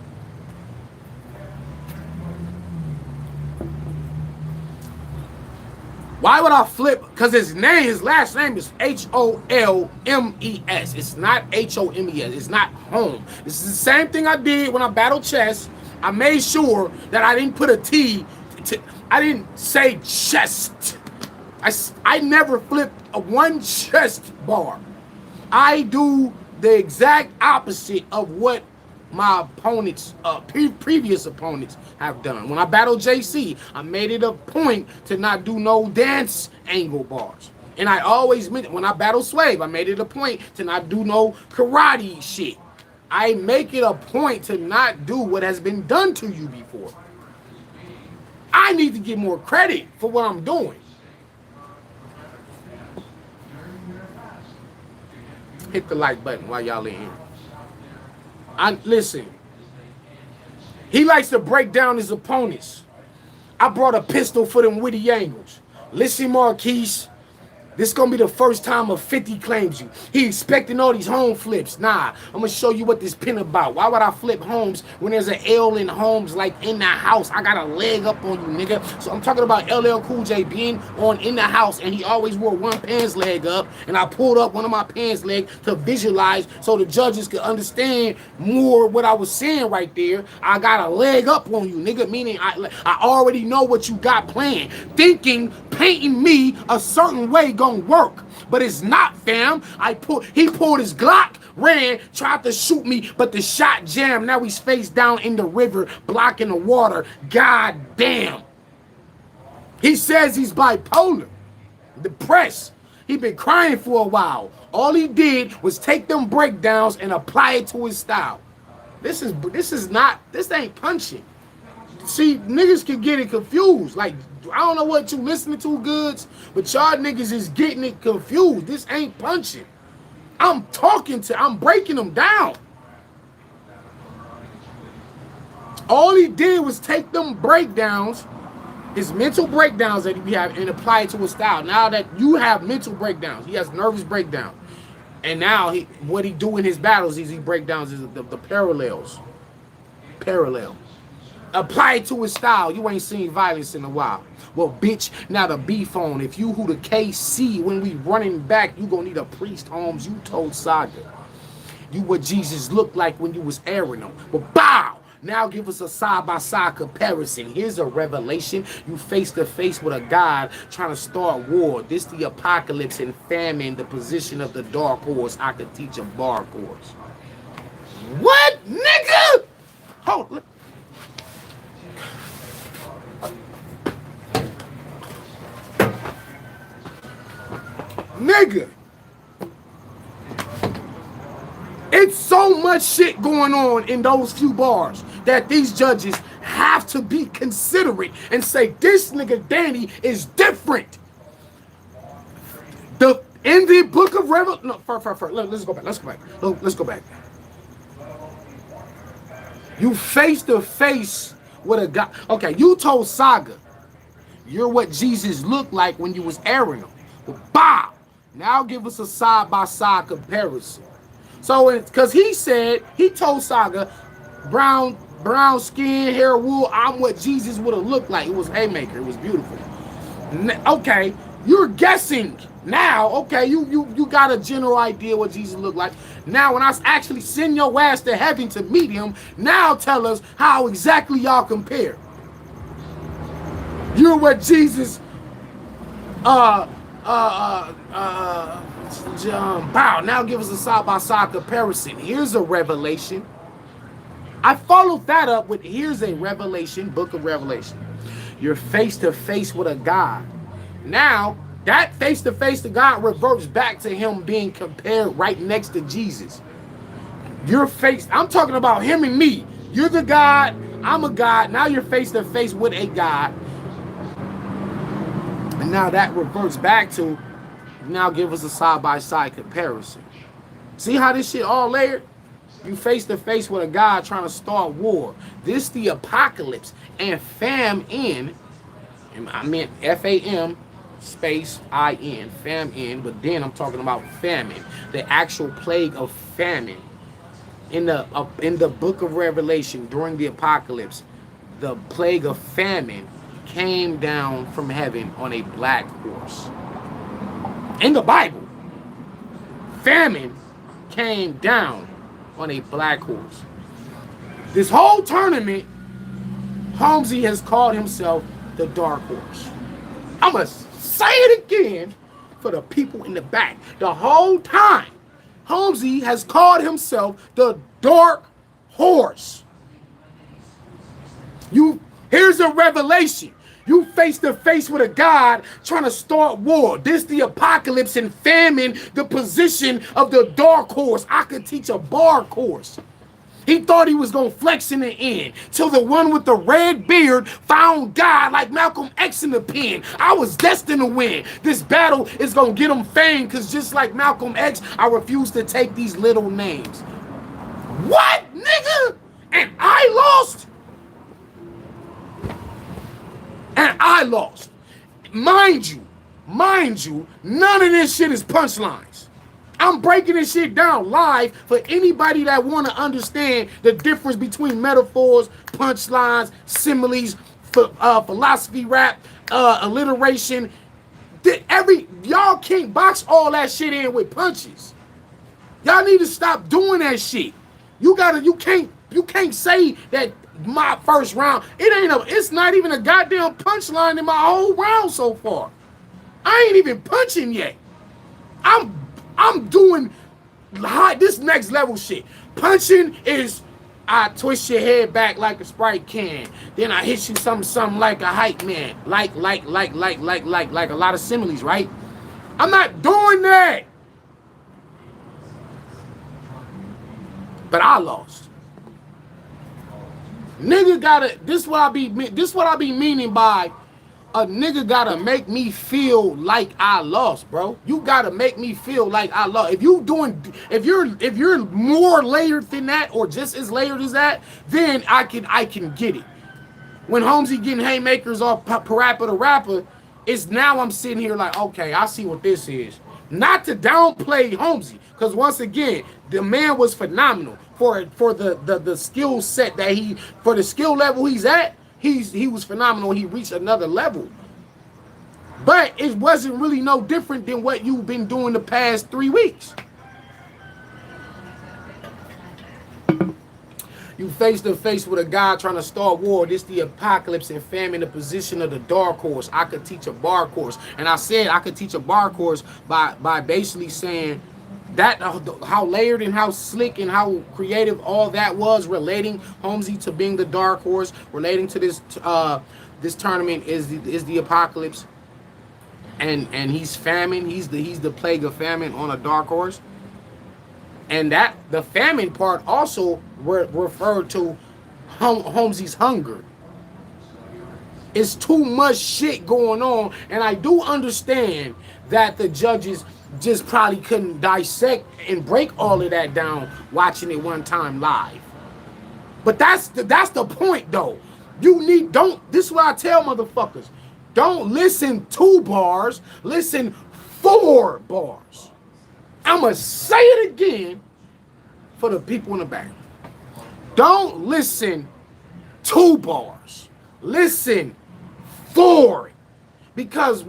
Why would I flip? Because his last name is Holmes. It's not Homes. It's not home. This is the same thing I did when I battled chess. I made sure that I didn't put a T. I didn't say chest. I never flipped a one chest bar. I do the exact opposite of what my opponents, previous opponents have done. When I battled JC, I made it a point to not do no dance angle bars. And I always meant, when I battled Swave, I made it a point to not do no karate shit. I make it a point to not do what has been done to you before. I need to get more credit for what I'm doing. Hit the like button while y'all in here. Listen, he likes to break down his opponents. I brought a pistol for them witty angles. Listen, Marquise, this gonna be the first time a 50 claims you. He expecting all these home flips. Nah, I'm gonna show you what this pin about. Why would I flip homes when there's an L in homes like in the house? I got a leg up on you, nigga. So I'm talking about LL Cool J being on in the house, and he always wore one pants leg up, and I pulled up one of my pants leg to visualize so the judges could understand more what I was saying right there. I got a leg up on you, nigga, meaning I already know what you got planned. Thinking painting me a certain way gonna work, but it's not, fam. He pulled his Glock, ran, tried to shoot me, but the shot jammed. Now he's face down in the river, blocking the water. God damn. He says he's bipolar, depressed. He been crying for a while. All he did was take them breakdowns and apply it to his style. This ain't punching. See, niggas can get it confused. Like, I don't know what you listening to, goods, but y'all niggas is getting it confused. This ain't punching. I'm breaking them down. All he did was take them breakdowns, his mental breakdowns that he have, and apply it to his style. Now that you have mental breakdowns, he has nervous breakdowns. And now what he do in his battles is he breakdowns the parallels. Parallel. Apply it to his style. You ain't seen violence in a while. Well, bitch, now the beef on. If you who the KC, when we running back, you gonna need a priest, Holmes. You told Saga. You what Jesus looked like when you was airing him. But bow! Now give us a side-by-side comparison. Here's a revelation. You face to face with a God trying to start war. This the apocalypse and famine, the position of the dark horse. I could teach a bar course. What, nigga? Hold on. Nigga, it's so much shit going on in those few bars that these judges have to be considerate and say this nigga Danny is different. In the book of Revelation, no, let's go back. You face to face with a God. Okay, you told Saga you're what Jesus looked like when you was airing him. But bow. Now give us a side-by-side comparison. So, because he told Saga, brown skin, hair, wool, I'm what Jesus would have looked like. It was haymaker. It was beautiful. Okay, you're guessing now. Okay, you got a general idea what Jesus looked like. Now, when I actually send your ass to heaven to meet him, now tell us how exactly y'all compare. You're what Jesus, bow. Now give us a side-by-side comparison. Here's a revelation. I followed that up with here's a revelation, book of Revelation. You're face to face with a God. Now, that face to face to God reverts back to him being compared right next to Jesus. I'm talking about him and me. You're the God, I'm a God. Now you're face to face with a God. And now that reverts back to, now give us a side-by-side comparison. See how this shit all layered? You face to face with a God trying to start war. This the apocalypse. And famine, I meant F-A-M space I-N, famine, but then I'm talking about famine. The actual plague of famine. In the book of Revelation, during the apocalypse, the plague of famine came down from heaven on a black horse. In the Bible, famine came down on a black horse. This whole tournament, Holmesy has called himself the dark horse. I'm going to say it again for the people in the back. The whole time, Holmesy has called himself the dark horse. Here's a revelation. You face to face with a God trying to start war. This the apocalypse and famine, the position of the dark horse. I could teach a bar course. He thought he was gonna flex in the end, till the one with the red beard found God like Malcolm X in the pen. I was destined to win. This battle is gonna get him fame, because just like Malcolm X, I refuse to take these little names. What, nigga? And I lost? And I lost. Mind you, none of this shit is punchlines. I'm breaking this shit down live for anybody that want to understand the difference between metaphors, punchlines, similes, philosophy rap, alliteration. Y'all can't box all that shit in with punches. Y'all need to stop doing that shit. You can't say that my first round, it's not even a goddamn punchline in my whole round so far. I ain't even punching yet. I'm doing this next level shit. Punching is I twist your head back like a Sprite can. Then I hit you something like a hype man. Like a lot of similes, right? I'm not doing that. But I lost. Nigga gotta, this what I be meaning by a nigga gotta make me feel like I lost, bro. You gotta make me feel like I lost. If you're more layered than that, or just as layered as that, then I can get it. When Holmesy getting haymakers off Parappa the Rapper, it's now I'm sitting here like, okay, I see what this is. Not to downplay Holmesy, because once again, the man was phenomenal for the skill set that for the skill level he's at. He was phenomenal. He reached another level. But it wasn't really no different than what you've been doing the past 3 weeks. You face to face with a guy trying to start war. This the apocalypse and famine, the position of the dark horse. I could teach a bar course. And I said I could teach a bar course by basically saying that how layered and how slick and how creative all that was, relating Holmesy to being the dark horse, relating to this tournament is the apocalypse, and he's famine. He's the plague of famine on a dark horse, and that the famine part also referred to Holmesy's hunger. It's too much shit going on, and I do understand that the judges just probably couldn't dissect and break all of that down watching it one time live. But that's the point though. This is what I tell motherfuckers. Don't listen 2 bars, listen 4 bars. I'ma say it again for the people in the back. Don't listen 2 bars. Listen 4. Because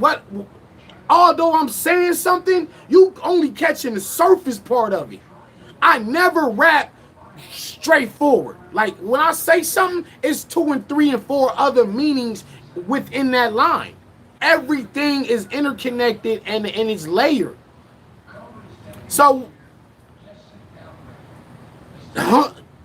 although I'm saying something, you only catching the surface part of it. I never rap straightforward. Like when I say something, it's 2 and 3 and 4 other meanings within that line. Everything is interconnected and it's layered. So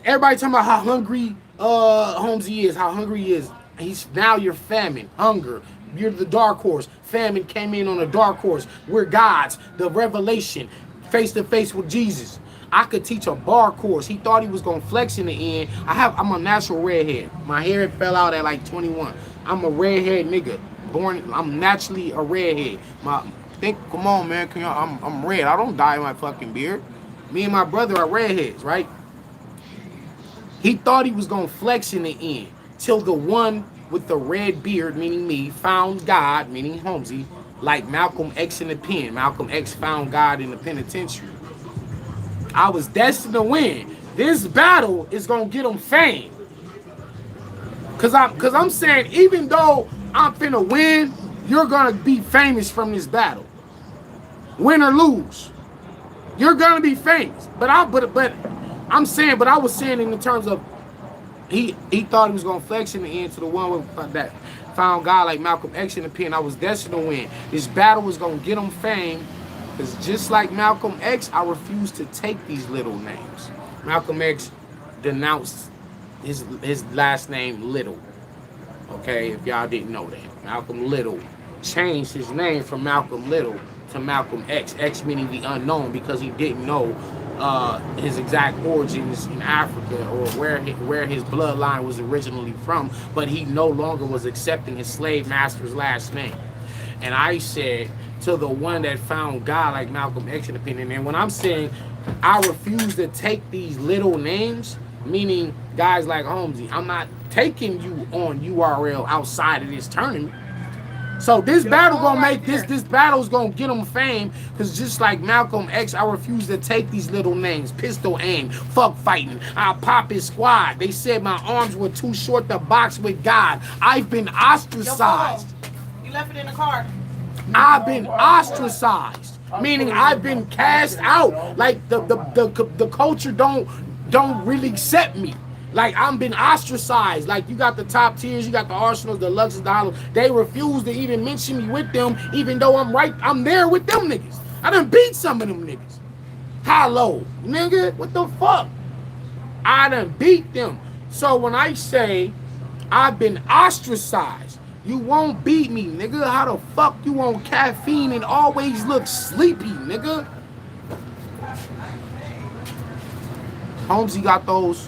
everybody talking about how hungry Holmesy is, how hungry he is. He's now your famine, hunger. You're the dark horse. Famine came in on a dark horse. We're gods. The revelation, face to face with Jesus. I could teach a bar course. He thought he was gonna flex in the end. I'm a natural redhead. My hair fell out at like 21. I'm a redhead nigga. I'm naturally a redhead. Come on, man. I'm red. I don't dye my fucking beard. Me and my brother are redheads, right? He thought he was gonna flex in the end, till the one with the red beard, meaning me, found God, meaning Holmesy, like Malcolm X in the pen. Malcolm X found God in the penitentiary. I was destined to win. This battle is gonna get him fame. Cause I'm saying, even though I'm finna win, you're gonna be famous from this battle. Win or lose, you're gonna be famous. But I was saying in the terms of he thought he was gonna flex in the end to the one that found God like Malcolm X in the pen. I was destined to win. This battle was gonna get him fame, because just like Malcolm X, I refuse to take these little names. Malcolm X denounced his last name Little. Okay, if y'all didn't know that. Malcolm Little changed his name from Malcolm Little to Malcolm X. X meaning the unknown, because he didn't know his exact origins in Africa or where his bloodline was originally from, but he no longer was accepting his slave master's last name. And I said to the one that found God, like Malcolm X in opinion, and when I'm saying I refuse to take these little names, meaning guys like Holmesy, I'm not taking you on URL outside of this tournament. So this battle gonna make this battle's gonna get him fame, because just like Malcolm X, I refuse to take these little names. Pistol aim, fuck fighting, I'll pop his squad. They said my arms were too short to box with God. I've been ostracized. You left it in the car. I've been ostracized, meaning I've been cast out. Like the culture don't really accept me. Like I'm been ostracized. Like you got the top tiers, you got the Arsenals, the Luxes, the Hollows. They refuse to even mention me with them, even though I'm there with them niggas. I done beat some of them niggas. Hollow, nigga, what the fuck? I done beat them. So when I say I've been ostracized, you won't beat me, nigga. How the fuck you on caffeine and always look sleepy, nigga? Holmesy got those.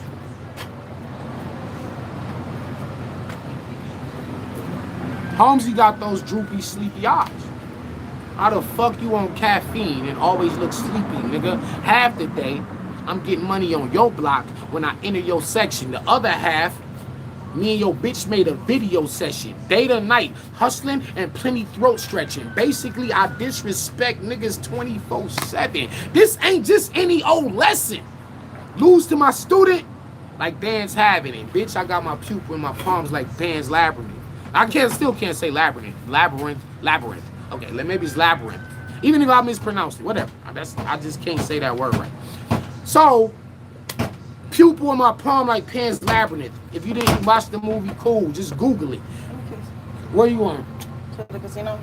Holmesy got those droopy, sleepy eyes. How the fuck you on caffeine and always look sleepy, nigga? Half the day, I'm getting money on your block when I enter your section. The other half, me and your bitch made a video session. Day to night, hustling and plenty throat stretching. Basically, I disrespect niggas 24/7. This ain't just any old lesson. Lose to my student like Dan's having it. Bitch, I got my pupil in my palms like Dan's labyrinth. I still can't say labyrinth. Labyrinth. Okay, maybe it's labyrinth. Even if I mispronounced it, whatever. I just can't say that word right. So, pupil in my palm like Pan's Labyrinth. If you didn't watch the movie, cool. Just Google it. Where you going? To the casino.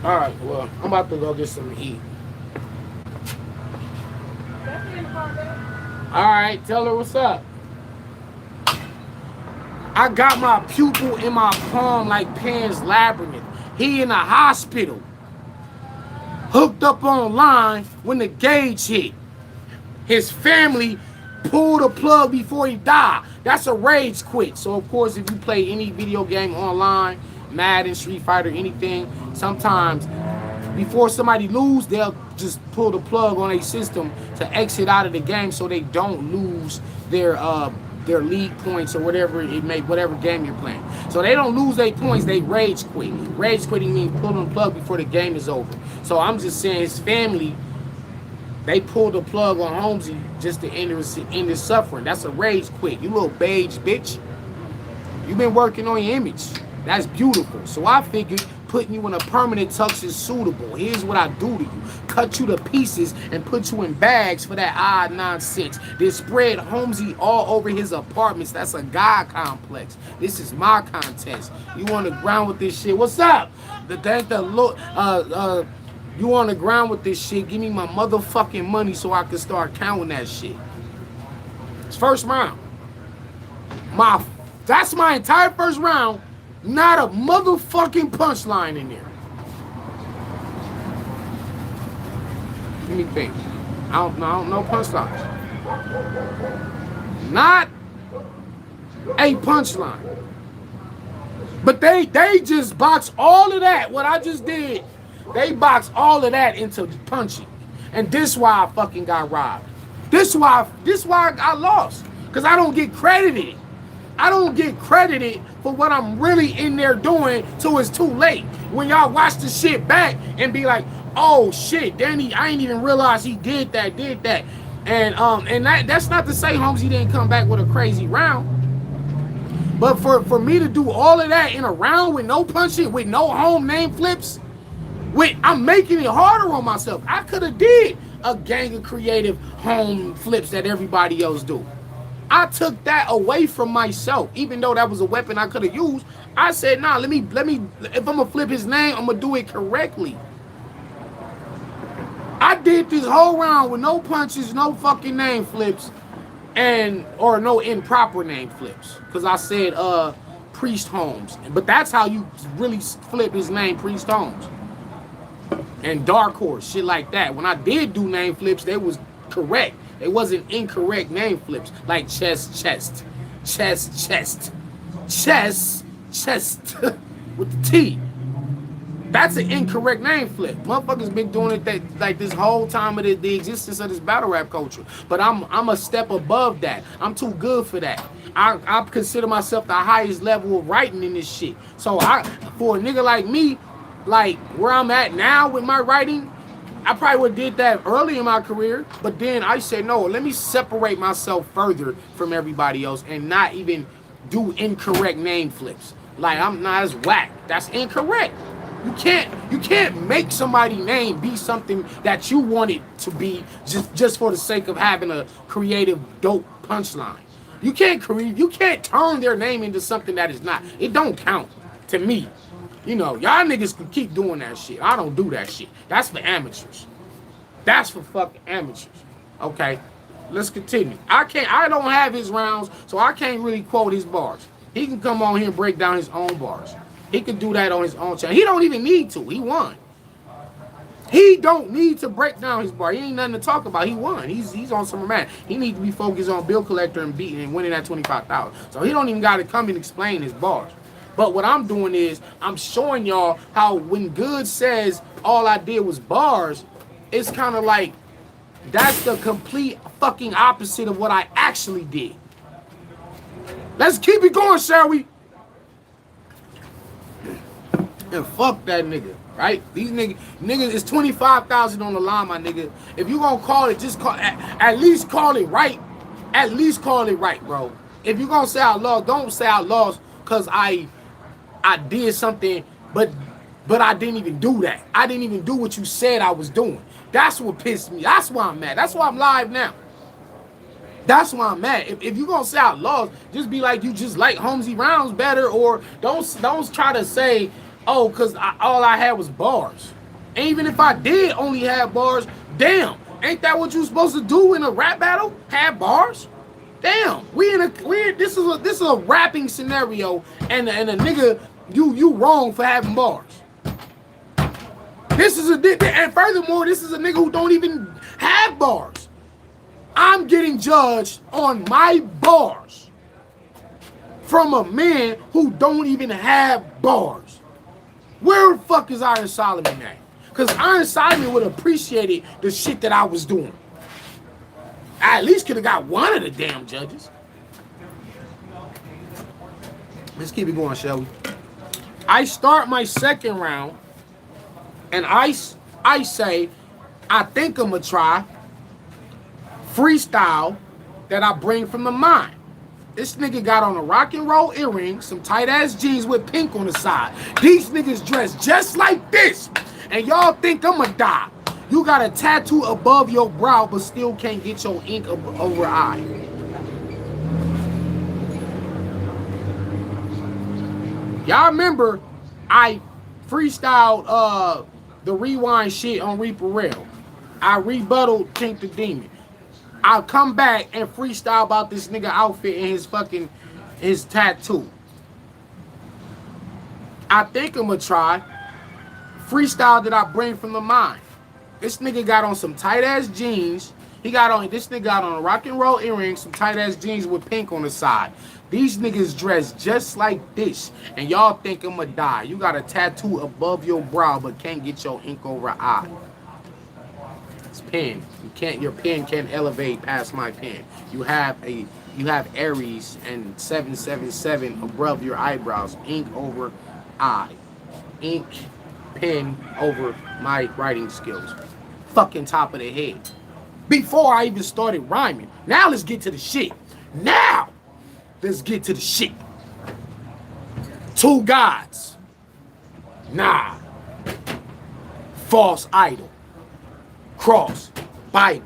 All right, well, I'm about to go get some to eat. All right, tell her what's up. I got my pupil in my palm like Pan's Labyrinth. He in the hospital. Hooked up online when the gauge hit. His family pulled the plug before he died. That's a rage quit. So, of course, if you play any video game online, Madden, Street Fighter, anything, sometimes before somebody lose, they'll just pull the plug on a system to exit out of the game so they don't lose their league points or whatever whatever game you're playing. So they don't lose their points, they rage quit. Rage quitting means pulling the plug before the game is over. So I'm just saying his family, they pulled the plug on Holmesy just to end his suffering. That's a rage quit. You little beige bitch. You've been working on your image. That's beautiful. So I figured putting you in a permanent tux is suitable. Here's what I do to you. Cut you to pieces and put you in bags for that odd nonsense. Then spread Holmesy all over his apartments. That's a God complex. This is my contest. You on the ground with this shit. What's up? You on the ground with this shit. Give me my motherfucking money so I can start counting that shit. It's first round. That's my entire first round. Not a motherfucking punchline in there. Let me think. I don't know punchlines. Not a punchline. But they just box all of that. What I just did, they box all of that into punching. And this why I fucking got robbed. This why I lost. Because I don't get credited. I don't get credited for what I'm really in there doing till it's too late. When y'all watch the shit back and be like, oh shit, Danny, I ain't even realize he did that. And that's not to say Holmesy didn't come back with a crazy round. But for me to do all of that in a round with no punching, with no home name flips, I'm making it harder on myself. I could have did a gang of creative home flips that everybody else do. I took that away from myself, even though that was a weapon I could have used. I said, nah, let me, if I'm gonna flip his name, I'm gonna do it correctly. I did this whole round with no punches, no fucking name flips, or no improper name flips. Cause I said Priest Holmes. But that's how you really flip his name, Priest Holmes. and Dark Horse, shit like that. When I did do name flips, they was correct. They wasn't incorrect name flips like chest, chest, chest, chest, chest, chest with the T. That's an incorrect name flip. Motherfuckers been doing it like this whole time of the existence of this battle rap culture. But I'm a step above that. I'm too good for that. I consider myself the highest level of writing in this shit. So for a nigga like me, like where I'm at now with my writing, I probably would have did that early in my career. But then I said, no, let me separate myself further from everybody else and not even do incorrect name flips. Like I'm not as whack. That's incorrect. You can't make somebody's name be something that you want it to be just for the sake of having a creative dope punchline. You can't turn their name into something that is not. It don't count to me. You know, y'all niggas can keep doing that shit. I don't do that shit. That's for amateurs. That's for fucking amateurs. Okay, let's continue. I don't have his rounds, so I can't really quote his bars. He can come on here and break down his own bars. He can do that on his own channel. He don't even need to. He won. He don't need to break down his bar. He ain't nothing to talk about. He won. He's on some man. He needs to be focused on bill collector and beating and winning that 25,000. So he don't even got to come and explain his bars. But what I'm doing is I'm showing y'all how when Good says all I did was bars, it's kind of like that's the complete fucking opposite of what I actually did. Let's keep it going, shall we? And fuck that nigga, right? These niggas, it's 25,000 on the line, my nigga. If you gonna call it, just call at least call it right. At least call it right, bro. If you gonna say outlaws, don't say outlaws because I did something, but I didn't even do that. I didn't even do what you said I was doing. That's what pissed me. That's why I'm mad. That's why I'm live now. That's why I'm mad. If you gonna say outlaws, just be like you just like Holmesy Rounds better, or don't try to say, oh, cause all I had was bars. And even if I did only have bars, damn, ain't that what you supposed to do in a rap battle? Have bars? Damn, this is a rapping scenario, and a nigga, you wrong for having bars. And furthermore, this is a nigga who don't even have bars. I'm getting judged on my bars from a man who don't even have bars. Where the fuck is Iron Solomon at? Because Iron Solomon would have appreciated the shit that I was doing. I at least could have got one of the damn judges. Let's keep it going, shall we? I start my second round, and I say, I think I'm going to try freestyle that I bring from the mind. This nigga got on a rock and roll earring, some tight ass jeans with pink on the side. These niggas dressed just like this, and y'all think I'ma die. You got a tattoo above your brow, but still can't get your ink over eye. Y'all remember I freestyled the rewind shit on Reaper Rail. I rebutted Kink the Demon. I'll come back and freestyle about this nigga outfit and his tattoo. I think I'm gonna try freestyle that I bring from the mind. This nigga got on some tight ass jeans. This nigga got on a rock and roll earring, some tight ass jeans with pink on the side. These niggas dress just like this, and y'all think I'ma die. You got a tattoo above your brow, but can't get your ink over eye. Pen. Your pen can't elevate past my pen. You have Aries and 777 above your eyebrows. Ink over eye. Ink pen over my writing skills. Fucking top of the head. Before I even started rhyming. Now let's get to the shit. Two gods. Nah. False idol. Cross, Bible,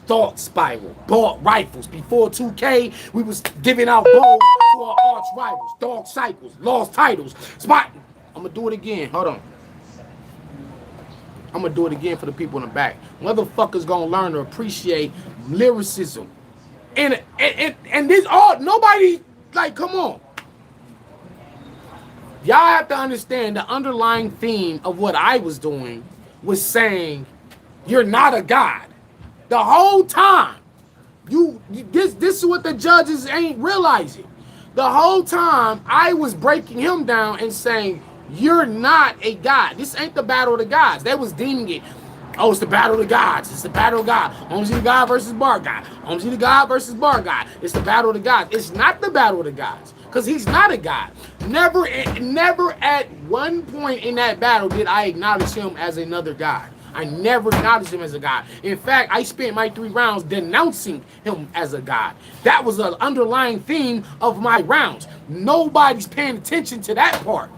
thought spiral, bought rifles. Before 2K, we was giving out bows to our arch rivals, dog cycles, lost titles, spot. I'm gonna do it again. Hold on. I'm gonna do it again for the people in the back. Motherfuckers gonna learn to appreciate lyricism. And this all nobody like. Come on. Y'all have to understand the underlying theme of what I was doing was saying, you're not a god. The whole time. This is what the judges ain't realizing. The whole time I was breaking him down and saying, you're not a god. This ain't the battle of the gods. They was deeming it, oh, it's the battle of the gods. It's the battle of God. Omzi the God versus Bar God. Omzi the God versus Bar God. It's the battle of the gods. It's not the battle of the gods. Because he's not a god. Never at one point in that battle did I acknowledge him as another god. I never acknowledged him as a god. In fact, I spent my 3 rounds denouncing him as a god. That was an underlying theme of my rounds. Nobody's paying attention to that part.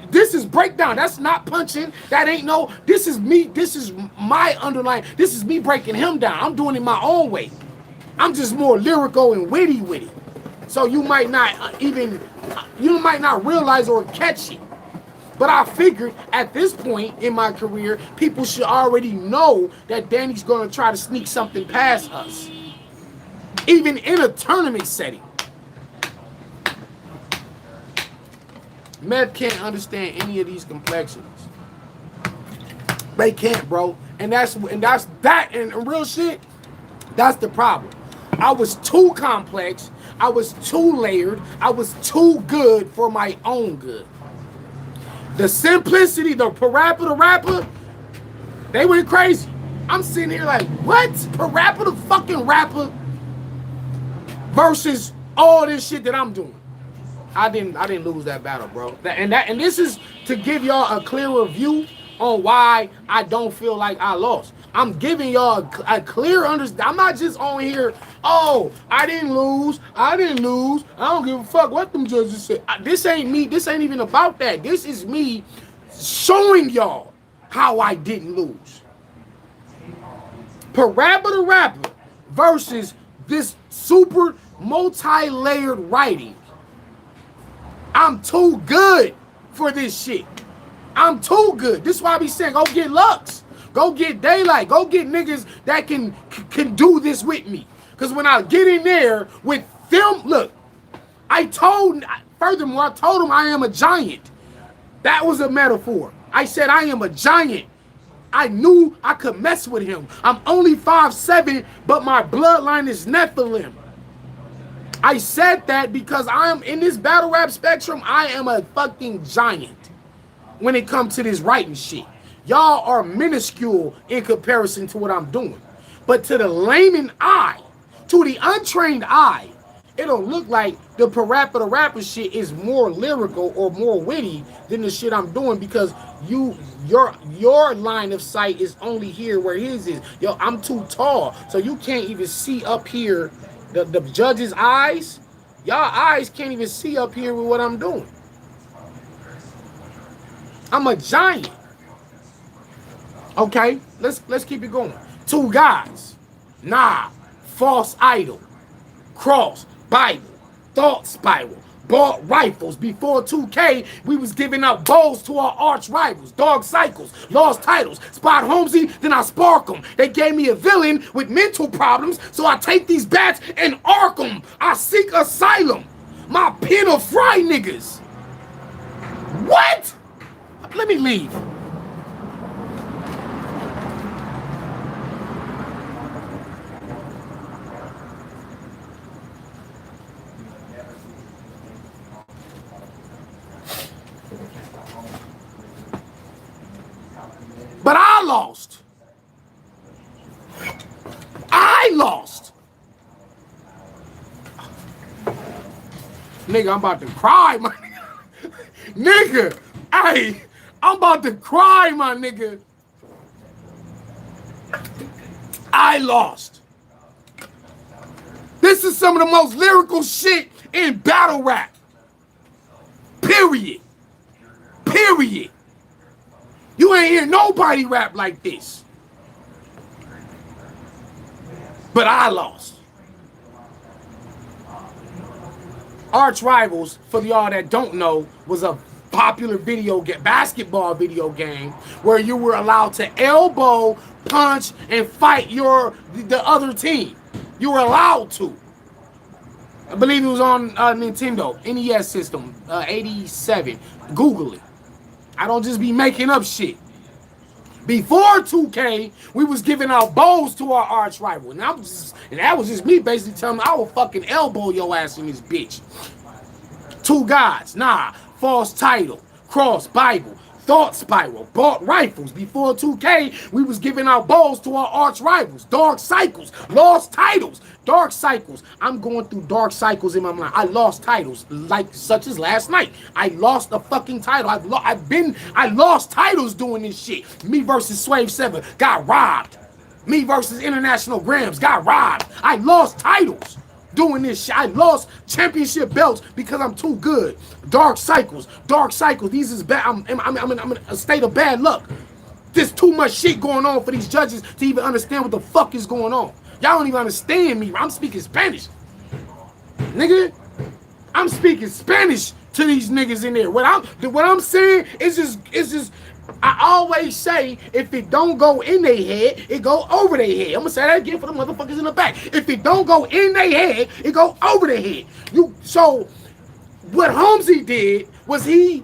This is breakdown. That's not punching. That ain't no. This is me. This is my underlying. This is me breaking him down. I'm doing it my own way. I'm just more lyrical and witty. So you might not realize or catch it. But I figured at this point in my career, people should already know that Danny's going to try to sneak something past us. Even in a tournament setting. Meth can't understand any of these complexions. They can't, bro. And real shit, that's the problem. I was too complex. I was too layered. I was too good for my own good. The simplicity, the parappa the rapper, they went crazy. I'm sitting here like, what? Parappa the fucking rapper versus all this shit that I'm doing. I didn't lose that battle, bro. And this is to give y'all a clearer view on why I don't feel like I lost. I'm giving y'all a clear understanding. I'm not just on here, oh, I didn't lose. I don't give a fuck what them judges said. This ain't me. This ain't even about that. This is me showing y'all how I didn't lose. Parappa the rapper versus this super multi-layered writing. I'm too good for this shit. I'm too good. This is why I be saying, go get Lux. Go get Daylight. Go get niggas that can do this with me. Because when I get in there with them, look, furthermore, I told him I am a giant. That was a metaphor. I said I am a giant. I knew I could mess with him. I'm only 5'7", but my bloodline is Nephilim. I said that because I am in this battle rap spectrum, I am a fucking giant when it comes to this writing shit. Y'all are minuscule in comparison to what I'm doing. But to the layman eye, to the untrained eye, it'll look like the parappa the rapper shit is more lyrical or more witty than the shit I'm doing because your line of sight is only here where his is. Yo, I'm too tall, so you can't even see up here. The judge's eyes, y'all eyes can't even see up here with what I'm doing. I'm a giant. Okay, let's keep it going. 2 guys. Nah, false idol. Cross, Bible, thought spiral. Bought rifles. Before 2K, we was giving up bowls to our arch rivals. Dog cycles, lost titles. Spot Holmesy, then I spark them. They gave me a villain with mental problems, so I take these bats and arc them. I seek asylum. My pen will fry niggas. What? Let me leave. But I lost. I lost. Nigga, I'm about to cry, my nigga. Nigga, hey, I'm about to cry, my nigga. I lost. This is some of the most lyrical shit in battle rap. Period. Period. You ain't hear nobody rap like this. But I lost. Arch Rivals, for y'all that don't know, was a popular basketball video game where you were allowed to elbow, punch, and fight the other team. You were allowed to. I believe it was on Nintendo, NES system, 87. Google it. I don't just be making up shit. Before 2K, we was giving out bows to our arch rival. And that was just me basically telling them I will fucking elbow your ass in this bitch. Two gods, nah, false title, cross Bible, thought spiral, bought rifles. Before 2K, we was giving out bows to our arch rivals. Dark cycles, lost titles, dark cycles. I'm going through dark cycles in my mind. I lost titles, like such as last night. I lost a fucking title. I lost titles doing this shit. Me versus Swave 7 got robbed. Me versus International Grams got robbed. I lost titles doing this shit. I lost championship belts because I'm too good. Dark cycles. These is bad. I'm in a state of bad luck. There's too much shit going on for these judges to even understand what the fuck is going on. Y'all don't even understand me. I'm speaking Spanish. Nigga, I'm speaking Spanish to these niggas in there. What I'm saying is just I always say, if it don't go in their head, it go over their head. I'm gonna say that again for the motherfuckers in the back. If it don't go in their head, it go over their head. So what Holmesy did was he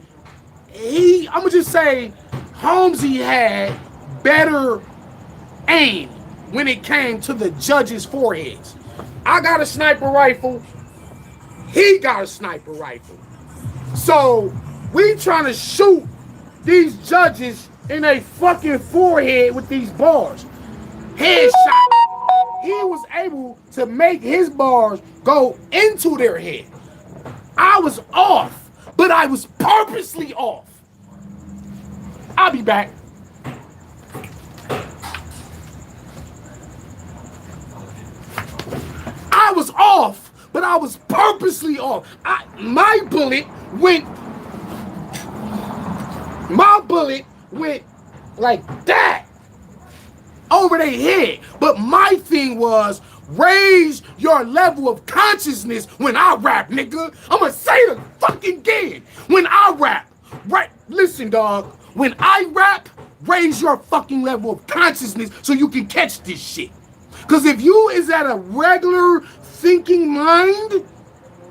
I'm gonna just say Holmesy had better aim when it came to the judges' foreheads. I got a sniper rifle. He got a sniper rifle. So we trying to shoot these judges in a fucking forehead with these bars. Headshot. He was able to make his bars go into their head. I was off, but I was purposely off. I'll be back. I was off, but I was purposely off. My bullet went like that over their head. But my thing was, raise your level of consciousness when I rap, nigga. I'm gonna say it fucking again. When I rap, right? Listen, dog. When I rap, raise your fucking level of consciousness so you can catch this shit. Because if you is at a regular thinking mind,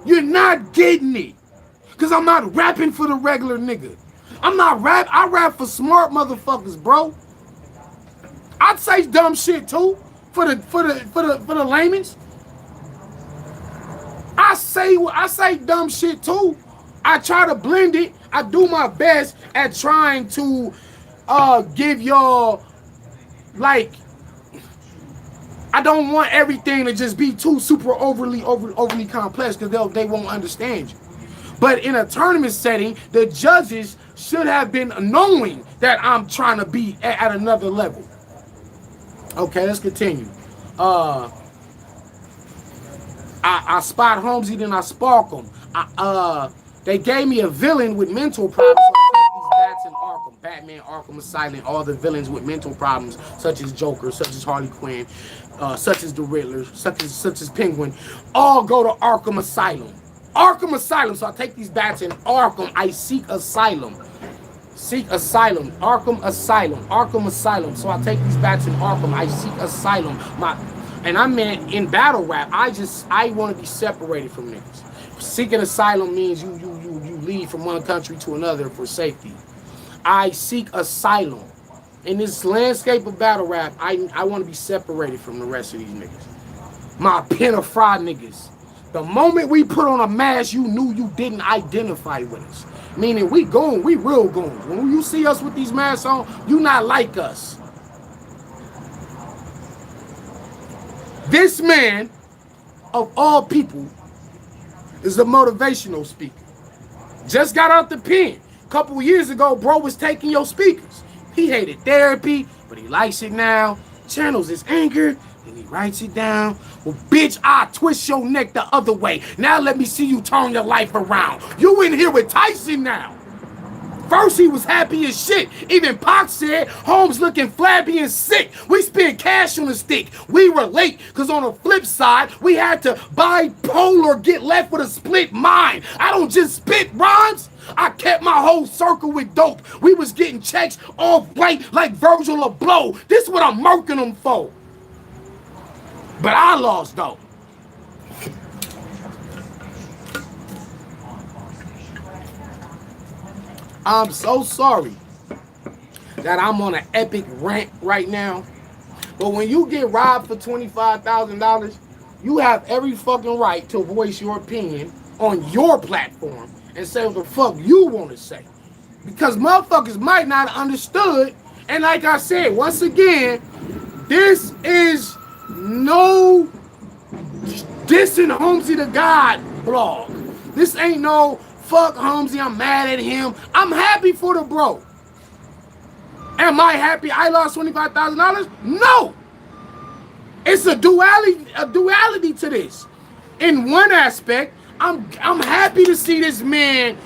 you're not getting it. Because I'm not rapping for the regular nigga. I rap for smart motherfuckers, bro. I'd say dumb shit too for the layman's. I say dumb shit too. I try to blend it. I do my best at trying to give y'all, like, I don't want everything to just be too super overly complex because they won't understand you. But in a tournament setting, the judges should have been knowing that I'm trying to be at another level. Okay, let's continue. I spot Holmesy, then I spark him. They gave me a villain with mental problems. So I take these bats in Arkham. Batman, Arkham Asylum, all the villains with mental problems, such as Joker, such as Harley Quinn, such as the Riddler, such as Penguin, all go to Arkham Asylum. Arkham Asylum. So I take these bats in Arkham. I seek asylum. Seek asylum. Arkham Asylum. Arkham Asylum. So I take these bats in Arkham. I seek asylum. And I meant in battle rap, I want to be separated from niggas. Seeking asylum means you leave from one country to another for safety. I seek asylum. In this landscape of battle rap, I want to be separated from the rest of these niggas. My pen of fraud niggas. The moment we put on a mask, you knew you didn't identify with us. Meaning we real goons. When you see us with these masks on, you not like us. This man, of all people, is a motivational speaker. Just got out the pen. A couple years ago, bro was taking your speakers. He hated therapy, but he likes it now. Channels his anger, and he writes it down. Well, bitch, I twist your neck the other way. Now let me see you turn your life around. You in here with Tyson now. First, he was happy as shit. Even Pac said, Holmes looking flabby and sick. We spend cash on the stick. We relate, because on the flip side, we had to bipolar get left with a split mind. I don't just spit rhymes. I kept my whole circle with dope. We was getting checks off white like Virgil Abloh. This is what I'm murking them for. But I lost, though. I'm so sorry that I'm on an epic rant right now. But when you get robbed for $25,000, you have every fucking right to voice your opinion on your platform and say what the fuck you want to say. Because motherfuckers might not have understood. And like I said, once again, this is no dissing Holmesy the God blog. This ain't no fuck Holmesy, I'm mad at him. I'm happy for the bro. Am I happy I lost $25,000? No. It's a duality to this. In one aspect, I'm happy to see this man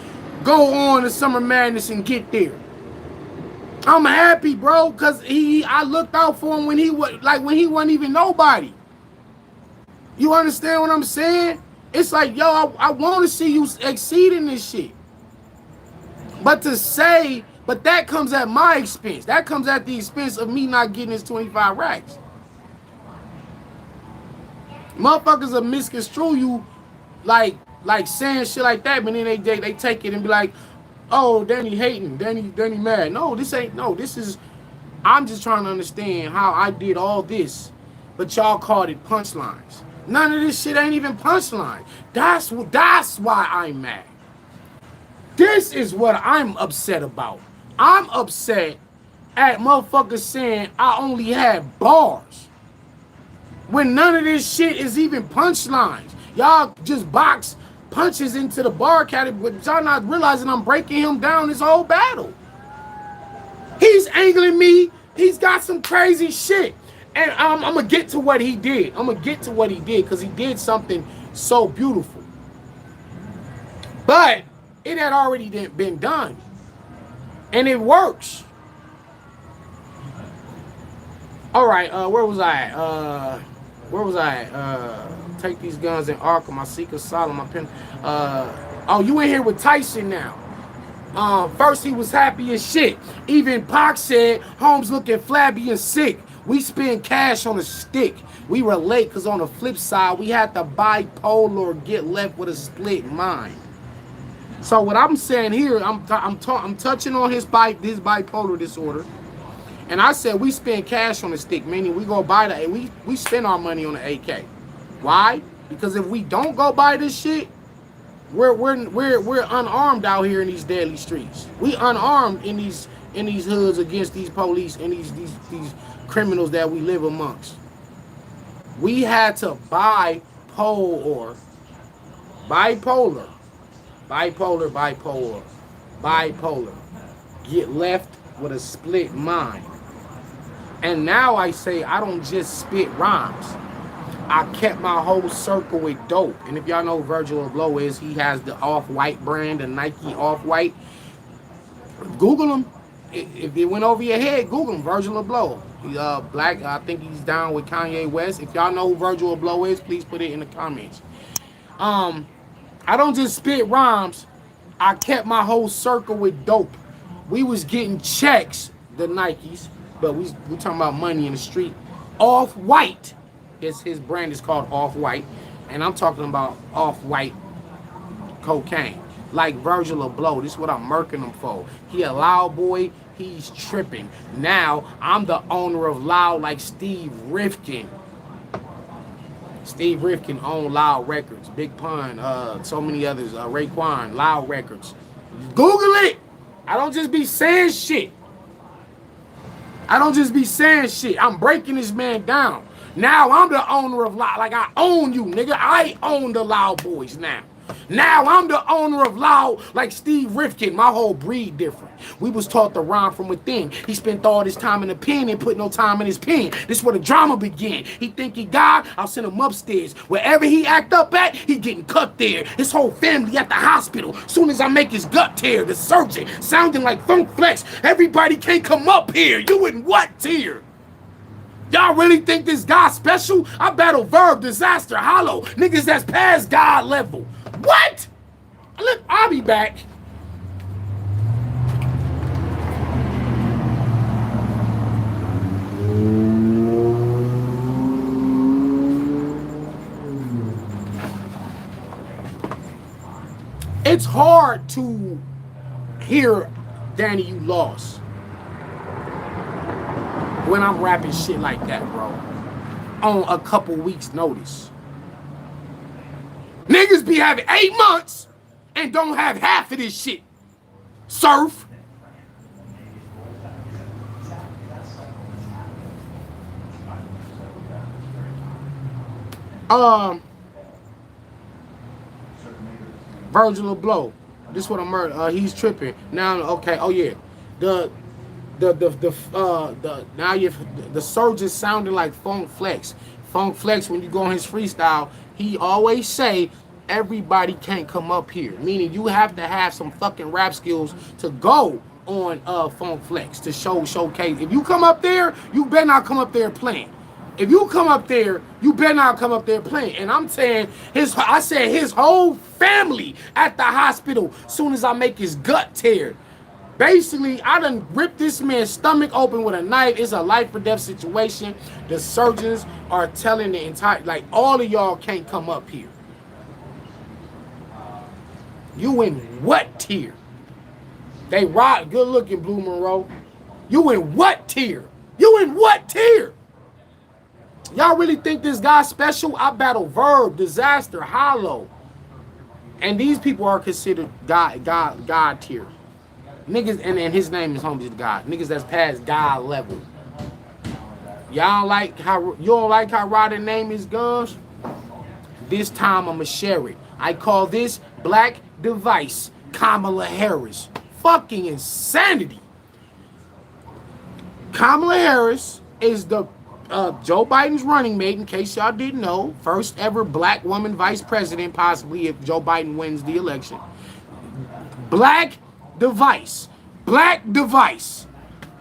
go on to Summer Madness and get there. I'm happy, bro, because I looked out for him when he wasn't even nobody. You understand what I'm saying? It's like, yo, I want to see you exceed in this shit. But that comes at my expense. That comes at the expense of me not getting his 25 racks. Motherfuckers will misconstrue you like saying shit like that, but then they take it and be like, oh, Danny hating, Danny mad. No, this is, I'm just trying to understand how I did all this, but y'all called it punchlines. None of this shit ain't even punchline. That's why I'm mad. This is what I'm upset about. I'm upset at motherfuckers saying I only had bars, when none of this shit is even punchlines. Y'all just box punches into the bar category, but y'all not realizing I'm breaking him down this whole battle. He's angling me. He's got some crazy shit. And I'm going to get to what he did. Because he did something so beautiful. But it had already been done. And it works. All right, where was I at? Take these guns in Arkham. I seek asylum. My pen. Oh, you in here with Tyson now. First he was happy as shit. Even Pac said, Holmes looking flabby and sick. We spend cash on a stick. We relate because on the flip side, we had to bipolar or get left with a split mind. So what I'm saying here, I'm touching on his bipolar disorder. And I said we spend cash on the stick, meaning we go buy we spend our money on the AK. Why? Because if we don't go buy this shit, we're unarmed out here in these deadly streets. We unarmed in these hoods against these police and these criminals that we live amongst. We had to bipolar, get left with a split mind. And now I say I don't just spit rhymes. I kept my whole circle with dope. And if y'all know who Virgil Abloh is, he has the Off-White brand, the Nike Off-White. Google him. If it went over your head, Google him, Virgil Abloh. He's black. I think he's down with Kanye West. If y'all know who Virgil Abloh is, please put it in the comments. I don't just spit rhymes. I kept my whole circle with dope. We was getting checks, the Nikes, but we talking about money in the street. Off-White. His brand is called Off-White. And I'm talking about Off-White cocaine. Like Virgil Abloh. This is what I'm murking him for. He a loud boy. He's tripping. Now, I'm the owner of Loud like Steve Rifkin. Steve Rifkin owned Loud Records. Big Pun. So many others. Raekwon. Loud Records. Google it. I don't just be saying shit. I'm breaking this man down. Now I'm the owner of Loud. Like I own you, nigga. I own the Loud Boys now. Now I'm the owner of Loud like Steve Rifkin. My whole breed different. We was taught to rhyme from within. He spent all his time in the pen and put no time in his pen. This is where the drama began. He think he God, I'll send him upstairs. Wherever he act up at, he getting cut there. His whole family at the hospital. Soon as I make his gut tear, the surgeon sounding like Funk Flex. Everybody can't come up here. You in what tier? Y'all really think this guy special? I battle Verb, Disaster, Hollow. Niggas that's past God level. What? Look, I'll be back. It's hard to hear, Danny, you lost. when I'm rapping shit like that, bro. On a couple weeks' notice. Niggas be having 8 months and don't have half of this shit. Surf. Virgil Abloh. This what I'm he's tripping. Now, okay, oh yeah. The now the surge is sounding like Funk Flex. Funk Flex, when you go on his freestyle, he always say everybody can't come up here. Meaning you have to have some fucking rap skills to go on Funk Flex to showcase. If you come up there, you better not come up there playing. If you come up there, you better not come up there playing. And I'm saying I said his whole family at the hospital soon as I make his gut tear. Basically, I done ripped this man's stomach open with a knife. It's a life or death situation. The surgeons are telling the entire, like, all of y'all can't come up here. You in what tier? They rock, good looking, Blue Monroe. You in what tier? You in what tier? Y'all really think this guy's special? I battle Verb, Disaster, Hollow. And these people are considered God tier. Niggas, and his name is Homies to God. Niggas that's past God level. Y'all like how you don't like how Roddy's name is Guns? This time I'ma share it. I call this Black Device Kamala Harris. Fucking insanity. Kamala Harris is the Joe Biden's running mate, in case y'all didn't know. First ever black woman vice president, possibly, if Joe Biden wins the election. Black Device. Black Device.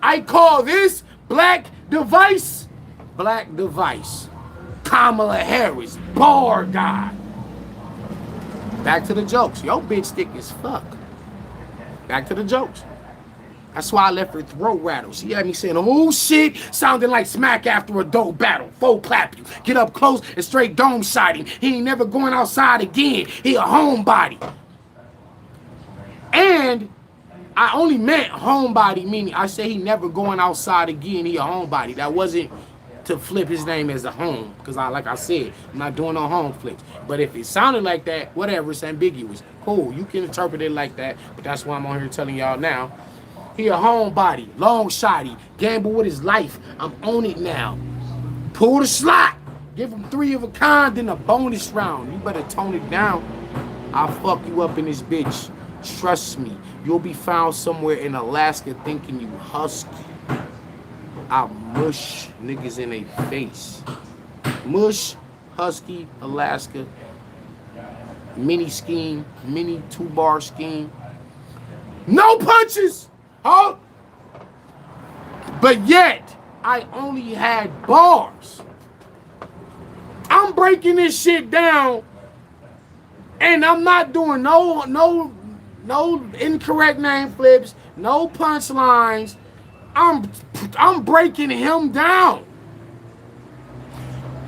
I call this Black Device. Black Device. Kamala Harris. Bar guy. Back to the jokes. Yo, bitch thick as fuck. Back to the jokes. That's why I left her throat rattle. She had me saying, oh shit, sounding like smack after a dope battle. Full clap you. Get up close and straight dome shot him. He ain't never going outside again. He a homebody. And I only meant homebody, meaning I said he never going outside again. He a homebody. That wasn't to flip his name as a home. Because like I said, I'm not doing no home flips. But if it sounded like that, whatever, it's ambiguous. Cool, you can interpret it like that. But that's why I'm on here telling y'all now. He a homebody, long shotty, gamble with his life. I'm on it now. Pull the slot. Give him 3 of a kind, then a bonus round. You better tone it down. I'll fuck you up in this bitch. Trust me. You'll be found somewhere in Alaska thinking you husky. I'll mush niggas in their face. Mush, husky, Alaska. Mini scheme, mini 2-bar scheme. No punches! Huh? But yet, I only had bars. I'm breaking this shit down, and I'm not doing no incorrect name flips, no punchlines. I'm breaking him down.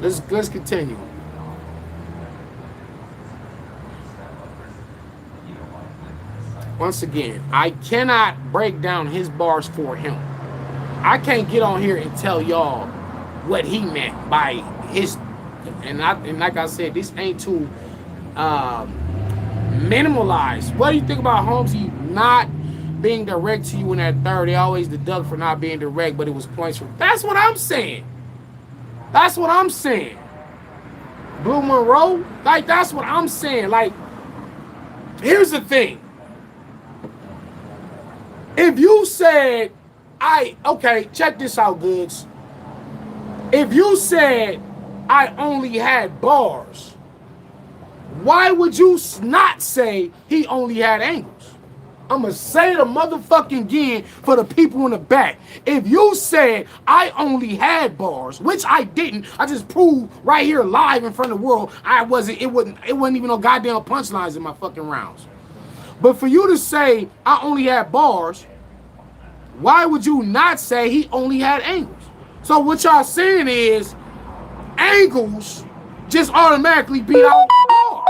Let's continue. Once again, I cannot break down his bars for him. I can't get on here and tell y'all what he meant by his, and like I said, this ain't too minimalized. What do you think about Holmesy not being direct to you in that third? They always deduct for not being direct, but it was points for. That's what I'm saying. That's what I'm saying. Blue Monroe, like that's what I'm saying. Like, here's the thing. If you said, okay, check this out, Goods. If you said I only had bars, why would you not say he only had angles? I'm going to say the motherfucking again for the people in the back. If you said I only had bars, which I didn't, I just proved right here live in front of the world, it wasn't even no goddamn punchlines in my fucking rounds. But for you to say I only had bars, why would you not say he only had angles? So what y'all saying is angles just automatically beat out bars.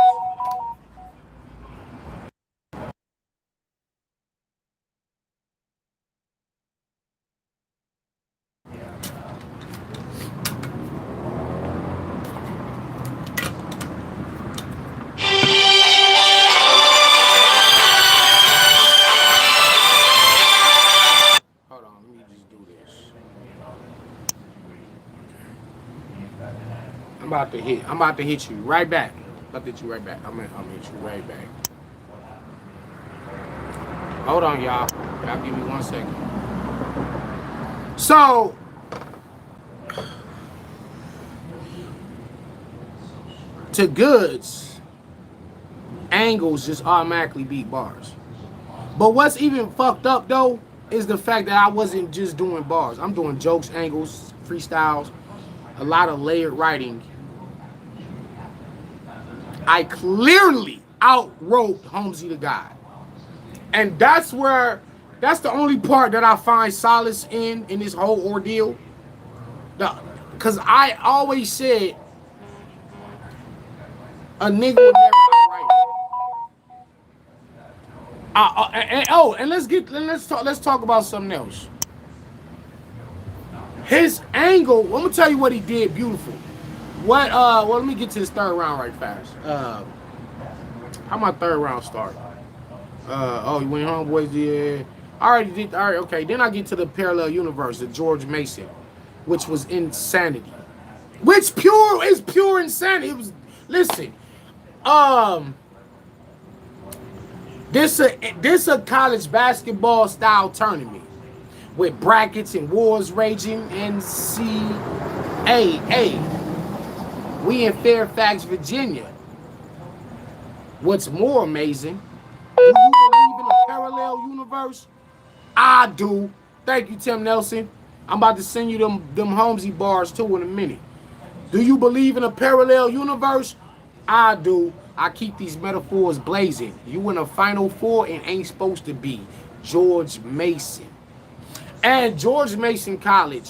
I'm about to hit you right back. About to hit you right back. I'm gonna hit you right back. Hold on, y'all. Y'all give me 1 second. So to goods, angles just automatically beat bars. But what's even fucked up though is the fact that I wasn't just doing bars. I'm doing jokes, angles, freestyles, a lot of layered writing. I clearly outwrote Holmesy the God. And that's the only part that I find solace in this whole ordeal. Because I always said a nigga would never outwrite me. And let's talk about something else. His angle, I'm gonna tell you what he did beautiful. Well, let me get to this third round right fast. How my third round start? You went home, boys. Yeah, I already did. All right, okay. Then I get to the parallel universe, the George Mason, which was insanity. Which is pure insanity. It was. Listen, this a college basketball style tournament with brackets and wars raging. NCAA. We in Fairfax, Virginia. What's more amazing, do you believe in a parallel universe? I do. Thank you, Tim Nelson. I'm about to send you them Holmesy bars too in a minute. Do you believe in a parallel universe? I do. I keep these metaphors blazing. You in a Final Four and ain't supposed to be. George Mason. And George Mason College,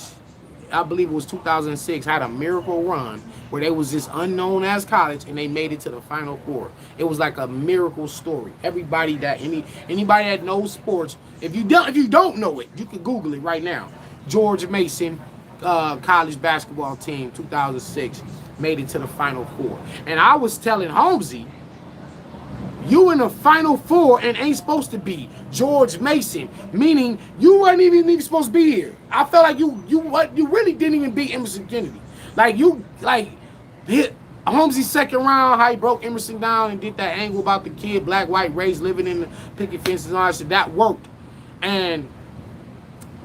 I believe it was 2006, had a miracle run where they was this unknown as college and they made it to the Final Four. It was like a miracle story. Everybody that anybody that knows sports, if you don't know it, you can Google it right now. George Mason college basketball team 2006 made it to the Final Four. And I was telling Holmesy, you in the Final Four and ain't supposed to be George Mason, meaning you wasn't even supposed to be here. I felt like you really didn't even beat Emerson Kennedy. Hit Holmesy's second round, how he broke Emerson down and did that angle about the kid, black, white race, living in the picket fences and all that shit. That worked. And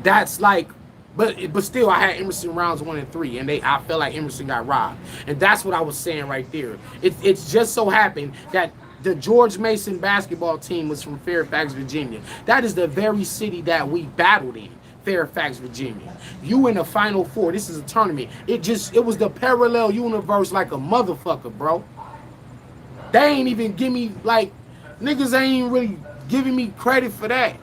that's like, but still, I had Emerson rounds 1 and 3, and I felt like Emerson got robbed. And that's what I was saying right there. It's just so happened that the George Mason basketball team was from Fairfax, Virginia. That is the very city that we battled in, Fairfax, Virginia. You in the Final Four. This is a tournament. It was the parallel universe like a motherfucker, bro. They ain't even give me, like, niggas ain't really giving me credit for that.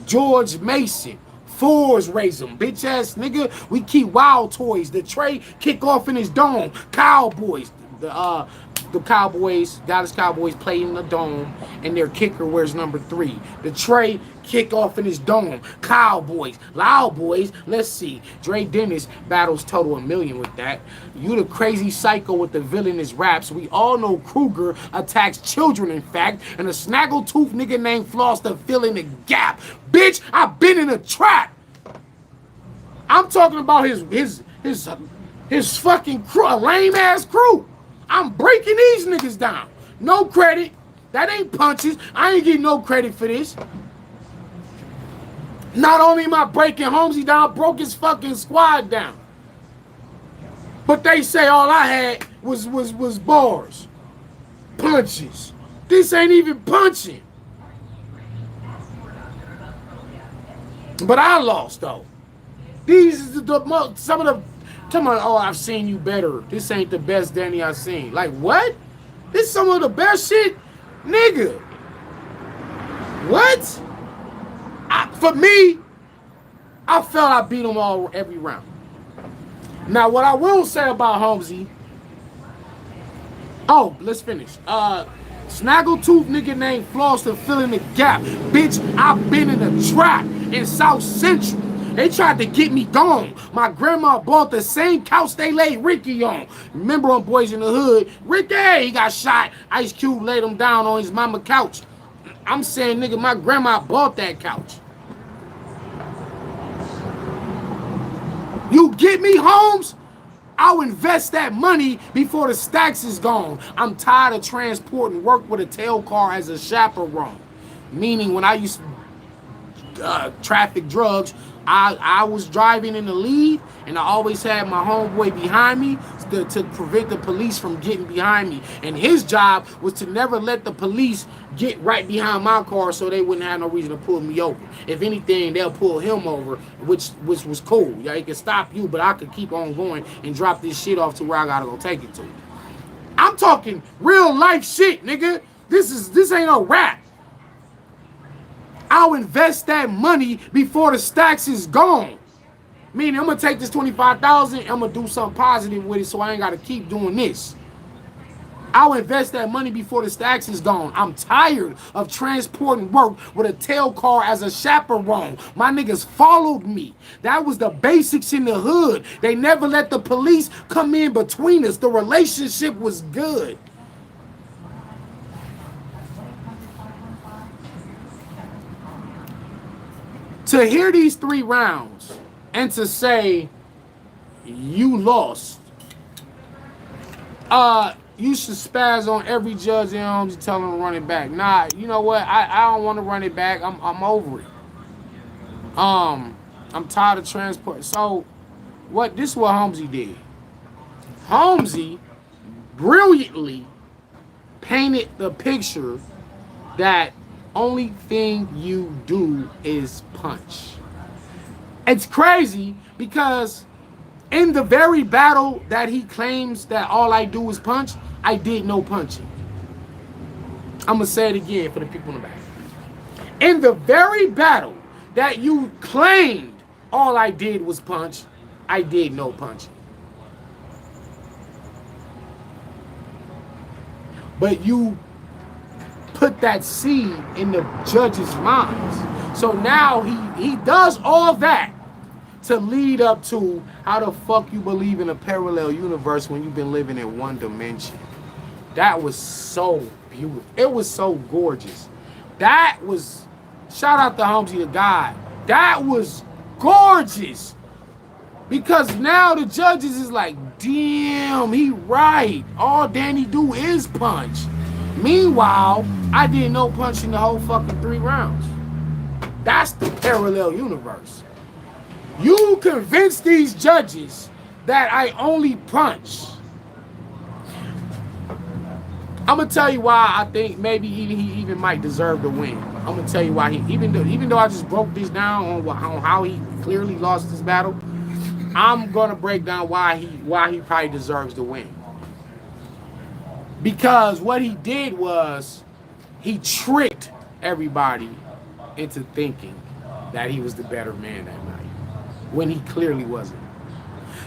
George Mason. Fours raise them, bitch ass nigga. We keep wild toys. The Trey kick off in his dome. Cowboys. The Cowboys, Dallas Cowboys play in the dome, and their kicker wears number 3. The Trey kick off in his dome. Cowboys, Loud Boys. Let's see. Dre Dennis battles total $1 million with that. You the crazy psycho with the villainous raps. We all know Kruger attacks children, in fact, and a snaggletooth nigga named Floss to fill in the gap. Bitch, I've been in a trap. I'm talking about his fucking crew, a lame ass crew. I'm breaking these niggas down. No credit. That ain't punches. I ain't getting no credit for this. Not only am I breaking Holmesy down, broke his fucking squad down. But they say all I had was bars. Punches. This ain't even punching. But I lost though. These are some of the. Come on, oh, I've seen you better. This ain't the best Danny I've seen. Like, what? This some of the best shit? Nigga. What? For me, I felt I beat them all every round. Now, what I will say about Holmesy. Oh, let's finish. Snaggletooth nigga named Floss to fill in the gap. Bitch, I've been in a trap in South Central. They tried to get me gone. My grandma bought the same couch they laid Ricky on. Remember on Boys in the Hood? Ricky, he got shot. Ice Cube laid him down on his mama couch. I'm saying, nigga, my grandma bought that couch. You get me, Holmes? I'll invest that money before the stacks is gone. I'm tired of transporting work with a tail car as a chaperone. Meaning when I used to traffic drugs, I was driving in the lead, and I always had my homeboy behind me to prevent the police from getting behind me. And his job was to never let the police get right behind my car so they wouldn't have no reason to pull me over. If anything, they'll pull him over, which was cool. Yeah, he could stop you, but I could keep on going and drop this shit off to where I gotta go take it to. I'm talking real life shit, nigga. This ain't no rap. I'll invest that money before the stacks is gone. Meaning I'm gonna take this 25,000, I'm gonna do something positive with it so I ain't gotta keep doing this. I'll invest that money before the stacks is gone. I'm tired of transporting work with a tail car as a chaperone. My niggas followed me. That was the basics in the hood. They never let the police come in between us. The relationship was good. To hear these 3 rounds and to say you lost, you should spaz on every judge in Holmes and tell them to run it back. Nah, you know what? I don't want to run it back. I'm over it. I'm tired of transport. So this is what Holmesy did. Holmesy brilliantly painted the picture that only thing you do is punch. It's crazy because in the very battle that he claims that all I do is punch, I did no punching. I'm gonna say it again for the people in the back. In the very battle that you claimed all I did was punch, I did no punching. But you put that seed in the judge's minds. So now he does all that to lead up to how the fuck you believe in a parallel universe when you've been living in one dimension. That was so beautiful. It was so gorgeous. That was, shout out to Holmesy the God. That was gorgeous. Because now the judges is like, damn, he right. All Danny do is punch. Meanwhile, I did no punching the whole fucking 3 rounds. That's the parallel universe. You convince these judges that I only punch. I'm gonna tell you why I think maybe he even might deserve the win. I'm gonna tell you why even though I just broke this down on how he clearly lost this battle, I'm gonna break down why he probably deserves the win. Because what he did was he tricked everybody into thinking that he was the better man that night when he clearly wasn't.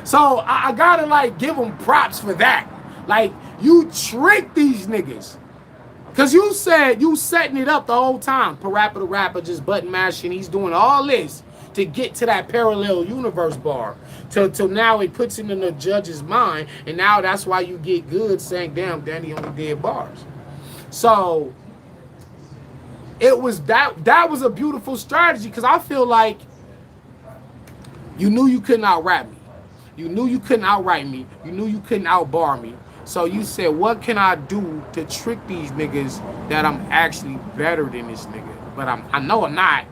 So I gotta like give him props for that. Like, you tricked these niggas. Cause you said you setting it up the whole time. Parappa the rapper just button mashing. He's doing all this to get to that parallel universe bar. Till now it puts it in the judge's mind. And now that's why you get good saying, damn, Danny only did bars. So it was that was a beautiful strategy, because I feel like you knew you couldn't out-rap me. You knew you couldn't outright me. You knew you couldn't out-bar me. So you said, what can I do to trick these niggas that I'm actually better than this nigga? But I know I'm not.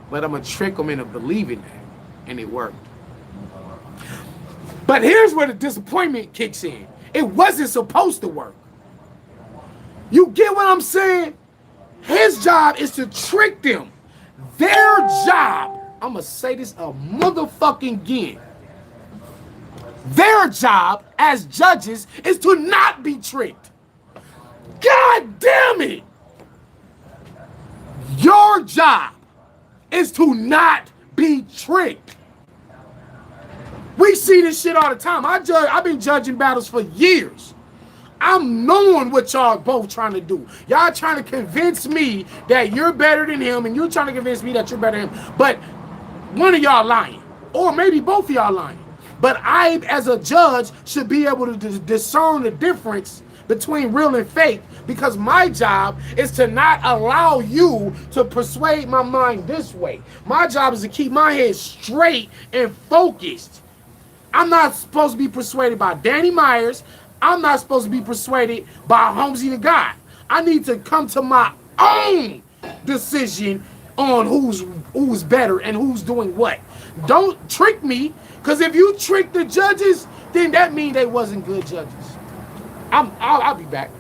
But I'm going to trick them into believing that. And it worked. But here's where the disappointment kicks in. It wasn't supposed to work. You get what I'm saying? His job is to trick them. Their job, I'm going to say this a motherfucking again. Their job as judges is to not be tricked. God damn it. Your job is to not be tricked. We see this shit all the time. I've been judging battles for years. I'm knowing what y'all both trying to do. Y'all trying to convince me that you're better than him, and you're trying to convince me that you're better than him. But one of y'all lying, or maybe both of y'all lying. But I, as a judge, should be able to discern the difference between real and fake, because my job is to not allow you to persuade my mind this way. My job is to keep my head straight and focused. I'm not supposed to be persuaded by Danny Myers. I'm not supposed to be persuaded by Holmesy the God. I need to come to my own decision on who's better and who's doing what. Don't trick me, because if you trick the judges, then that means they wasn't good judges. I'll be back.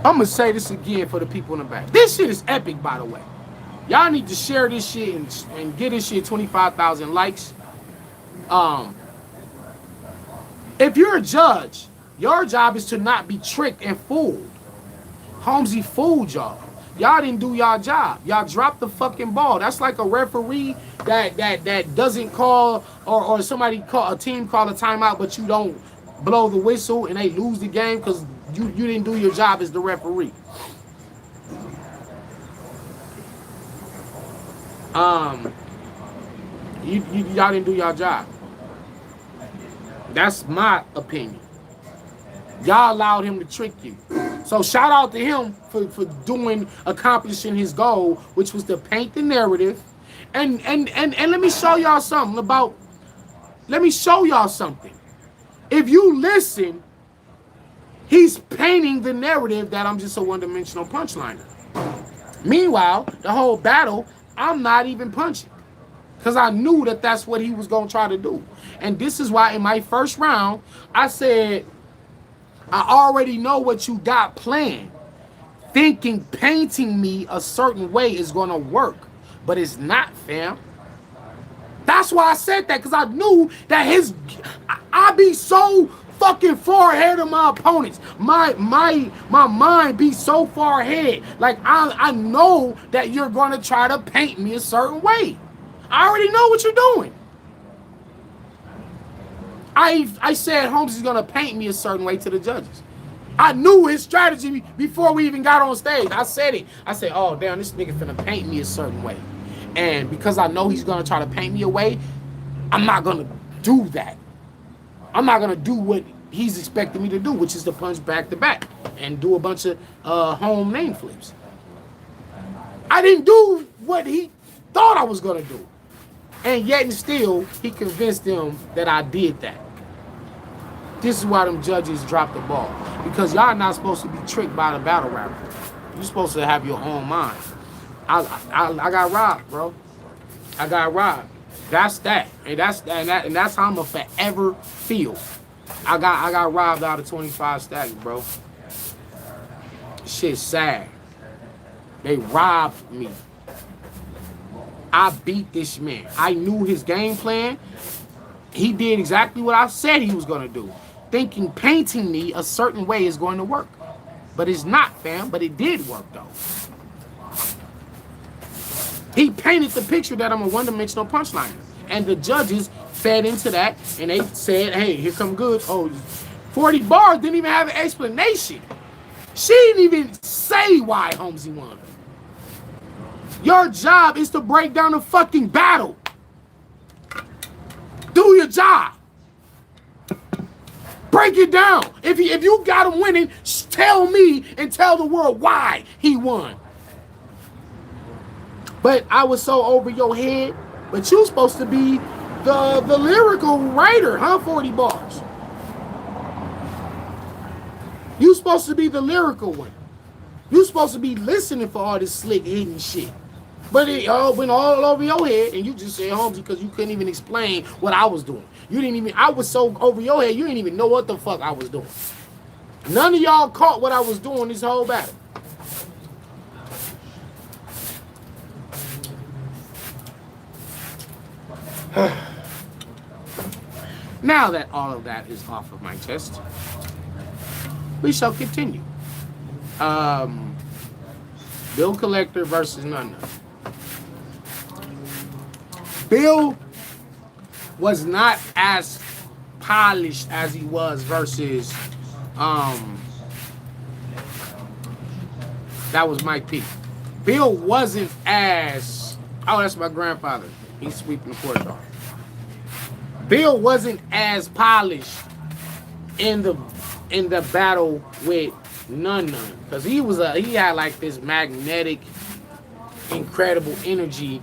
I'm gonna say this again for the people in the back. This shit is epic, by the way. Y'all need to share this shit and get this shit 25,000 likes. If you're a judge, your job is to not be tricked and fooled. Holmesy fooled y'all. Y'all didn't do y'all job. Y'all dropped the fucking ball. That's like a referee that doesn't call, or somebody call, a team call a timeout, but you don't blow the whistle and they lose the game because you didn't do your job as the referee. Y'all didn't do y'all job. That's my opinion. Y'all allowed him to trick you. So shout out to him for accomplishing his goal, which was to paint the narrative. And let me show y'all something. If you listen, he's painting the narrative that I'm just a one-dimensional punchliner. Meanwhile, the whole battle, I'm not even punching, because I knew that that's what he was going to try to do. And this is why in my first round, I said, I already know what you got planned. Thinking painting me a certain way is going to work, but it's not, fam. That's why I said that, because I knew that I be so fucking far ahead of my opponents. My mind be so far ahead. Like, I know that you're going to try to paint me a certain way. I already know what you're doing. I said Holmes is gonna paint me a certain way to the judges. I knew his strategy before we even got on stage. I said it. I said, oh damn, this nigga finna paint me a certain way. And because I know he's gonna try to paint me a way, I'm not gonna do that. I'm not gonna do what he's expecting me to do, which is to punch back to back and do a bunch of home name flips. I didn't do what he thought I was gonna do. And yet and still, he convinced them that I did that. This is why them judges dropped the ball. Because y'all not supposed to be tricked by the battle rapper. You're supposed to have your own mind. I got robbed, bro. I got robbed. That's that. And that's how I'm gonna forever feel. I got robbed out of 25 stacks, bro. Shit's sad. They robbed me. I beat this man. I knew his game plan. He did exactly what I said he was going to do. Thinking painting me a certain way is going to work. But it's not, fam. But it did work, though. He painted the picture that I'm a one-dimensional punchliner. And the judges fed into that. And they said, hey, here come good. Oh, 40 bars didn't even have an explanation. She didn't even say why Holmesy won. Your job is to break down the fucking battle. Do your job. Break it down. If you got him winning, tell me and tell the world why he won. But I was so over your head. But you supposed to be the lyrical writer, huh? 40 bars. You supposed to be the lyrical one. You supposed to be listening for all this slick hidden shit. But it all went all over your head, and you just said Holmes because you couldn't even explain what I was doing. You didn't even, I was so over your head, you didn't even know what the fuck I was doing. None of y'all caught what I was doing this whole battle. Now that all of that is off of my chest, we shall continue. Bill Collector versus None. Bill was not as polished as he was versus that was Mike P. Bill wasn't as, oh, that's my grandfather. He's sweeping the porch off. Bill wasn't as polished in the battle with None, because he had like this magnetic incredible energy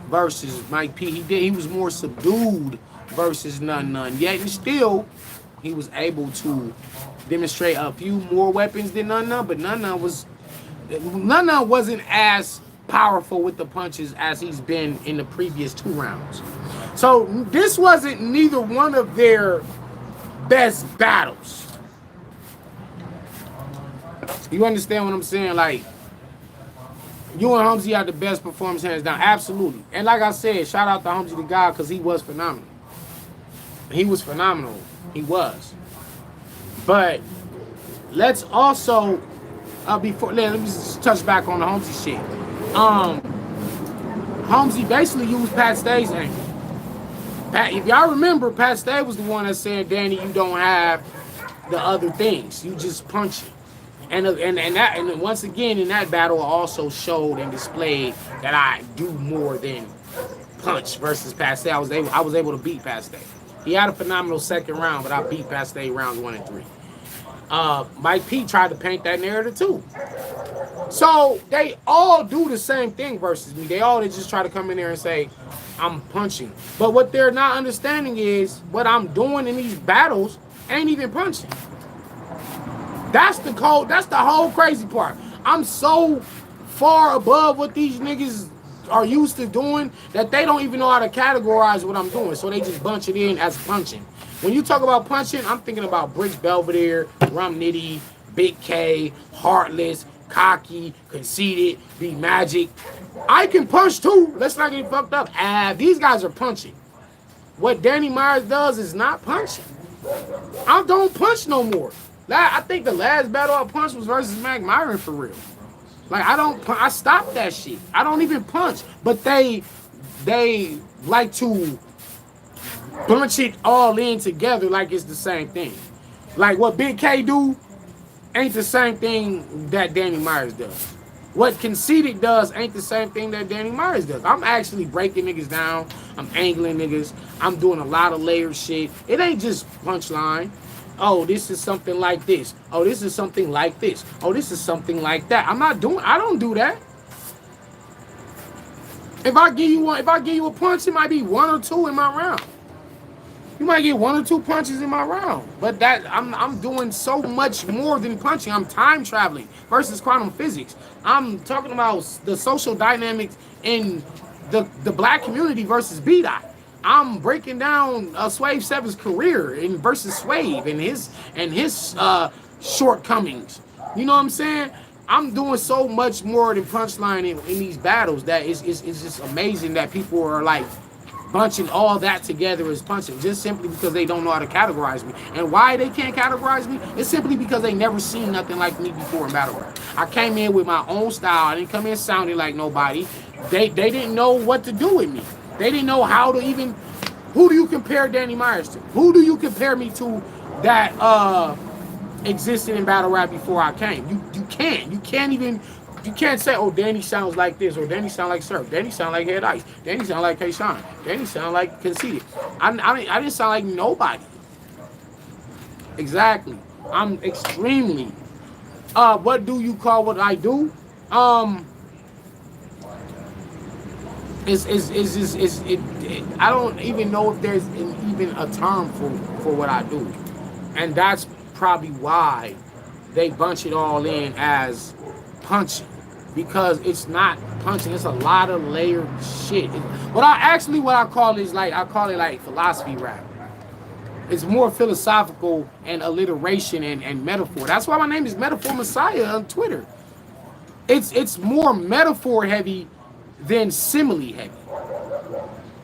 versus Mike P. He was more subdued versus None. Yet and still, he was able to demonstrate a few more weapons than None. But None wasn't as powerful with the punches as he's been in the previous 2 rounds. So this wasn't neither one of their best battles. You understand what I'm saying? Like, you and Humsey had the best performance hands down. Absolutely. And like I said, shout out to Humsey the God because he was phenomenal. He was phenomenal. He was. But let's also let me just touch back on the Humsey shit. Humsey basically used Pat Stay's angle. If y'all remember, Pat Stay was the one that said, Danny, you don't have the other things. You just punch it. And once again in that battle, I also showed and displayed that I do more than punch versus Pat Stay. I was able to beat Pat Stay. He had a phenomenal second round, but I beat Pat Stay rounds 1 and 3. Mike P tried to paint that narrative too. So they all do the same thing versus me. They all just try to come in there and say, I'm punching. But what they're not understanding is what I'm doing in these battles ain't even punching. That's the whole crazy part. I'm so far above what these niggas are used to doing that they don't even know how to categorize what I'm doing. So they just bunch it in as punching. When you talk about punching, I'm thinking about Bricks Belvedere, Rum Nitty, Big K, Heartless, Cocky, Conceited, Be Magic. I can punch too. Let's not get fucked up. These guys are punching. What Danny Myers does is not punching. I don't punch no more. I think the last battle I punched was versus Mac Myron for real. Like I stopped that shit. I don't even punch. But they like to bunch it all in together like it's the same thing. Like what Big K do ain't the same thing that Danny Myers does. What Conceited does ain't the same thing that Danny Myers does. I'm actually breaking niggas down. I'm angling niggas. I'm doing a lot of layered shit. It ain't just punchline. Oh, this is something like this. Oh, this is something like this. Oh, this is something like that. I don't do that. If I give you a punch, it might be 1 or 2 in my round. You might get 1 or 2 punches in my round. But I'm doing so much more than punching. I'm time traveling versus quantum physics. I'm talking about the social dynamics in the black community versus B-Dot. I'm breaking down Swave 7's career versus Swave and his shortcomings. You know what I'm saying? I'm doing so much more than punchline in these battles that it's just amazing that people are like bunching all that together as punching just simply because they don't know how to categorize me. And why they can't categorize me? It's simply because they never seen nothing like me before in battle rap. I came in with my own style. I didn't come in sounding like nobody. They didn't know what to do with me. They didn't know how to even. Who do you compare Danny Myers to? Who do you compare me to that existed in battle rap before I came? You can't. You can't say, oh, Danny sounds like this, or Danny sound like Surf. Danny sound like Head Ice. Danny sound like K-Shine. Danny sound like Conceited. I didn't sound like nobody. Exactly. I'm extremely. What do you call what I do? I don't even know if there's even a term for what I do, and that's probably why they bunch it all in as punching, because it's not punching. It's a lot of layered shit. What I call it like philosophy rap. It's more philosophical and alliteration and metaphor. That's why my name is Metaphor Messiah on Twitter. It's more metaphor heavy than simile heavy.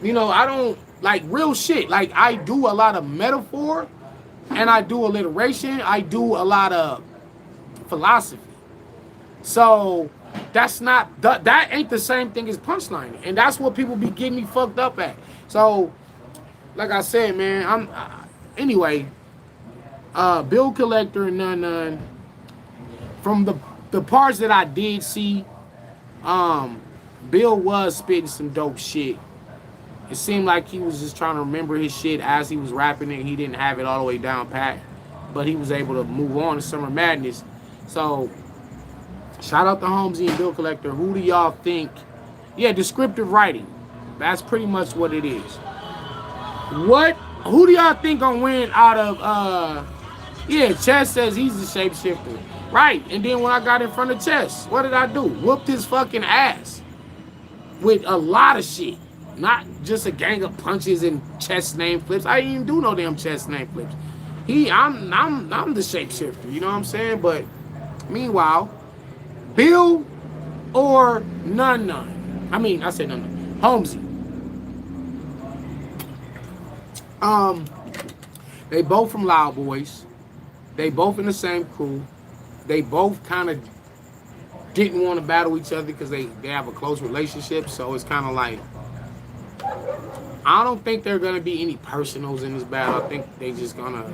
You know, I don't like real shit. Like I do a lot of metaphor and I do alliteration. I do a lot of philosophy. So that ain't the same thing as punchline. And that's what people be getting me fucked up at. So like I said, man, anyway, Bill Collector and None. From the parts that I did see, Bill was spitting some dope shit. It seemed like he was just trying to remember his shit as he was rapping it. He didn't have it all the way down pat, but he was able to move on to Summer Madness. So, shout out to Holmesy and Bill Collector. Who do y'all think Yeah, descriptive writing. That's pretty much what it is. What? Who do y'all think gonna win out of? Yeah, Chess says he's the shapeshifter. Right. And then when I got in front of Chess, what did I do? Whooped his fucking ass with a lot of shit. Not just a gang of punches and chest name flips. I didn't even do no damn chest name flips. I'm the shapeshifter. You know what I'm saying? But meanwhile, Bill or none. I mean, I said none. Holmesy. They both from Loud Boys. They both in the same crew. They both kind of didn't want to battle each other because they have a close relationship. So it's kind of like, I don't think there are going to be any personals in this battle. I think they just going to...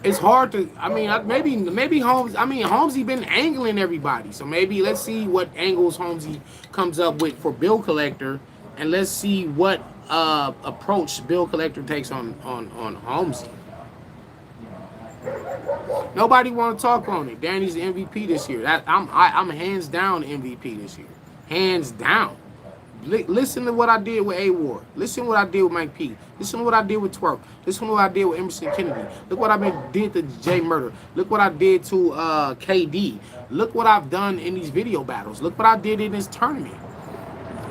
It's hard to... I mean, maybe Holmes... I mean, Holmesy been angling everybody. So maybe let's see what angles Holmesy comes up with for Bill Collector. And let's see what approach Bill Collector takes on Holmesy. Nobody want to talk on it. Danny's the MVP this year. I'm hands down the MVP this year. Hands down. Listen to what I did with A-War. Listen to what I did with Mike P. Listen to what I did with Twerk. Listen to what I did with Emerson Kennedy. Look what I did to Jay Murder. Look what I did to KD. Look what I've done in these video battles. Look what I did in this tournament.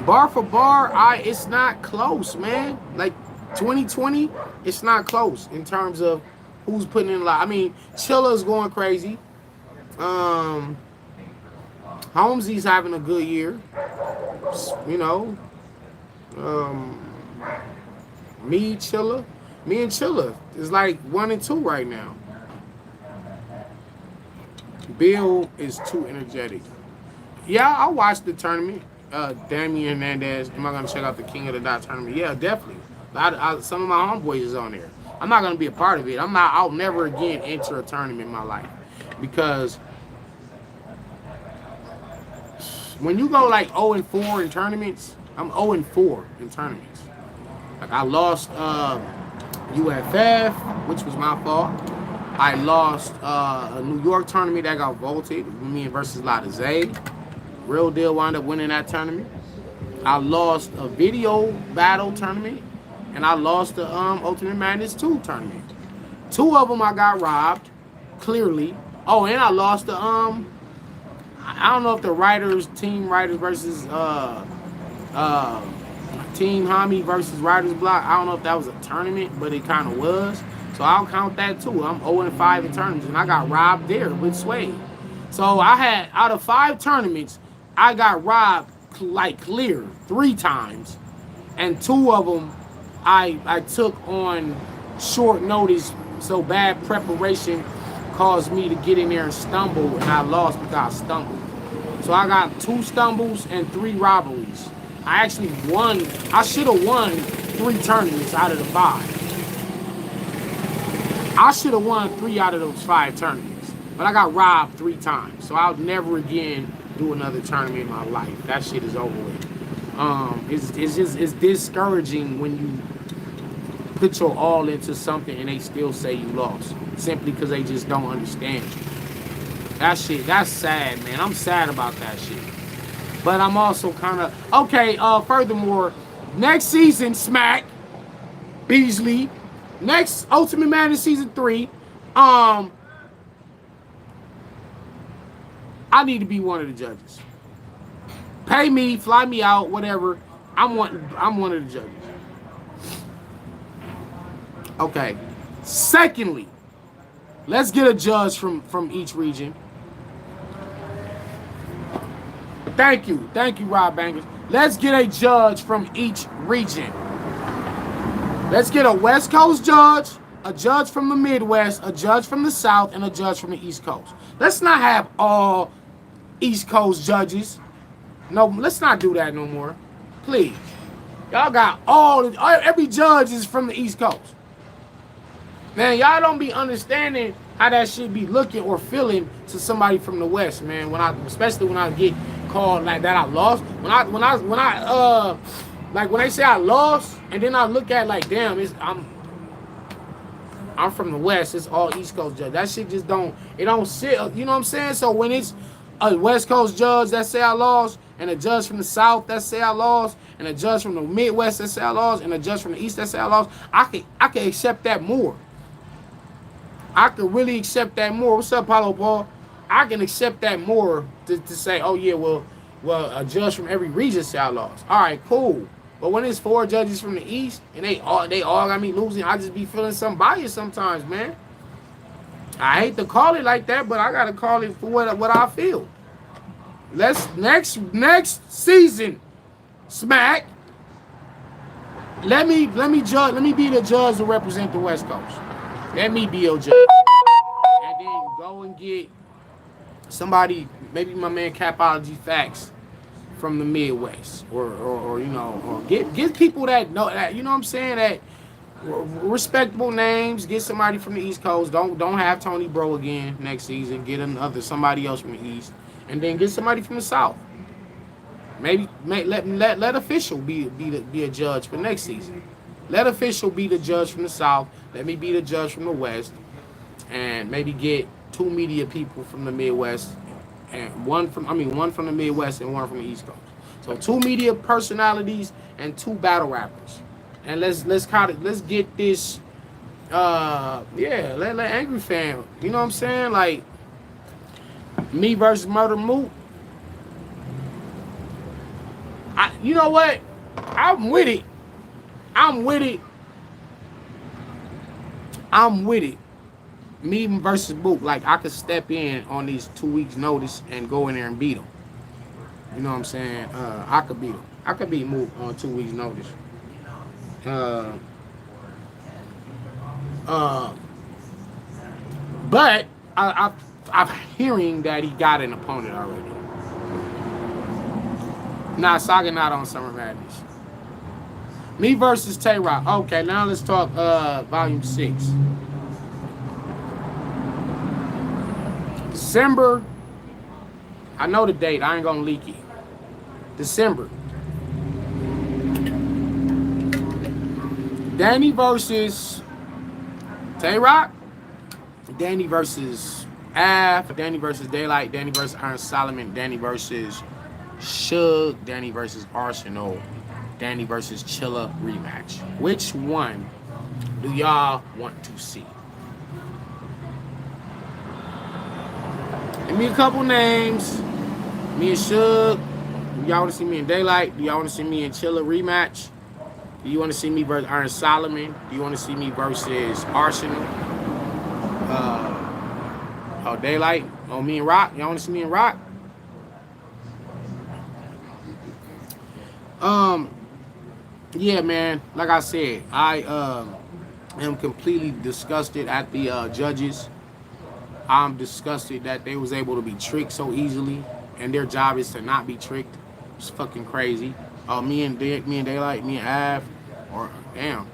Bar for bar, it's not close, man. Like 2020, it's not close in terms of who's putting in a lot. I mean, Chilla's going crazy. Holmesy's having a good year. You know. Me and Chilla is like 1 and 2 right now. Bill is too energetic. Yeah, I watched the tournament. Damian Hernandez. Am I gonna check out the King of the Dot tournament? Yeah, definitely. Some of my homeboys is on there. I'm not gonna be a part of it. I'll never again enter a tournament in my life because when you go like 0 and 4 in tournaments, I'm 0 and 4 in tournaments. Like I lost UFF, which was my fault. I lost a New York tournament that got vaulted. Me and versus Lotta Zay. Real Deal wound up winning that tournament. I lost a video battle tournament, and I lost the Ultimate Madness 2 tournament. 2 of them I got robbed, clearly. Oh, and I lost the I don't know if the team writers versus Team Hami versus Writers Block. I don't know if that was a tournament, but it kind of was. So I'll count that too. I'm 0 and 5 in tournaments, and I got robbed there with Sway. So I had, out of 5 tournaments, I got robbed like clear 3 times, and 2 of them I took on short notice. So bad preparation caused me to get in there and stumble, and I lost because I stumbled. So I got 2 stumbles and 3 robberies. I actually won. I should have won 3 tournaments out of the 5. I should have won 3 out of those 5 tournaments, but I got robbed 3 times. So I'll never again do another tournament in my life. That shit is over with. It's discouraging when you put your all into something and they still say you lost simply because they just don't understand you. That's sad, man. I'm sad about that shit. But I'm also kind of okay. Furthermore, next season, Smack Beasley, next Ultimate Madness season 3. I need to be one of the judges. Pay me, fly me out, whatever. I'm one of the judges. Okay. Secondly, let's get a judge from each region. Thank you, Rob Bangers. Let's get a judge from each region. Let's get a West Coast judge, a judge from the Midwest, a judge from the South, and a judge from the East Coast. Let's not have all East Coast judges. No, let's not do that no more. Please. Y'all got every judge is from the East Coast. Man, y'all don't be understanding how that should be looking or feeling to somebody from the West, man. Especially when I get called like that, I lost. When they say I lost, and then I look at like, damn, I'm from the West. It's all East Coast judge. That shit just don't sit. You know what I'm saying? So when it's a West Coast judge that say I lost, and a judge from the South that say outlaws, and a judge from the Midwest that say outlaws, and a judge from the East that say outlaws, I can accept that more. I could really accept that more. What's up, Paulo Paul? I can accept that more to say, oh yeah, well, a judge from every region say outlaws. All right, cool. But when it's 4 judges from the East and they all got me losing, I just be feeling some bias sometimes, man. I hate to call it like that, but I gotta call it for what I feel. Let's next season, Smack. Let me judge. Let me be the judge to represent the West Coast. Let me be your judge, and then go and get somebody, maybe my man Capology Facts from the Midwest, or or get people that know that, you know what I'm saying, that respectable names. Get somebody from the East Coast. Don't have Tony Bro again next season. Get somebody else from the East, and then get somebody from the South. Maybe let official be a judge for next season. Let official be the judge from the South. Let me be the judge from the West, and maybe get 2 media people from the Midwest, and one from the Midwest and one from the East Coast. So 2 media personalities and 2 battle rappers, and let's get this. Let Angry Fan. You know what I'm saying? Like me versus Murder Moot. You know what? I'm with it. I'm with it. Me versus Moot. Like, I could step in on these 2 weeks notice and go in there and beat them. You know what I'm saying? I could beat him. I could beat Moot on 2 weeks notice. But I'm hearing that he got an opponent already. Nah, Saga not on Summer Madness. Me versus Tay-Rock. Okay, now let's talk volume 6. December. I know the date. I ain't gonna leak it. December. Danny versus Tay-Rock. Danny versus Av. Danny versus Daylight. Danny versus Iron Solomon. Danny versus Suge. Danny versus Arsenal. Danny versus Chilla rematch. Which one do y'all want to see? Give me a couple names. Me and Suge. Do y'all want to see me in Daylight? Do y'all want to see me in Chilla rematch? Do you want to see me versus Iron Solomon? Do you want to see me versus Arsenal? Daylight? Me and Rock? Y'all want to see me in Rock? Yeah, man. Like I said, I am completely disgusted at the judges. I'm disgusted that they was able to be tricked so easily, and their job is to not be tricked. It's fucking crazy. Me and Daylight, me and Av, or damn.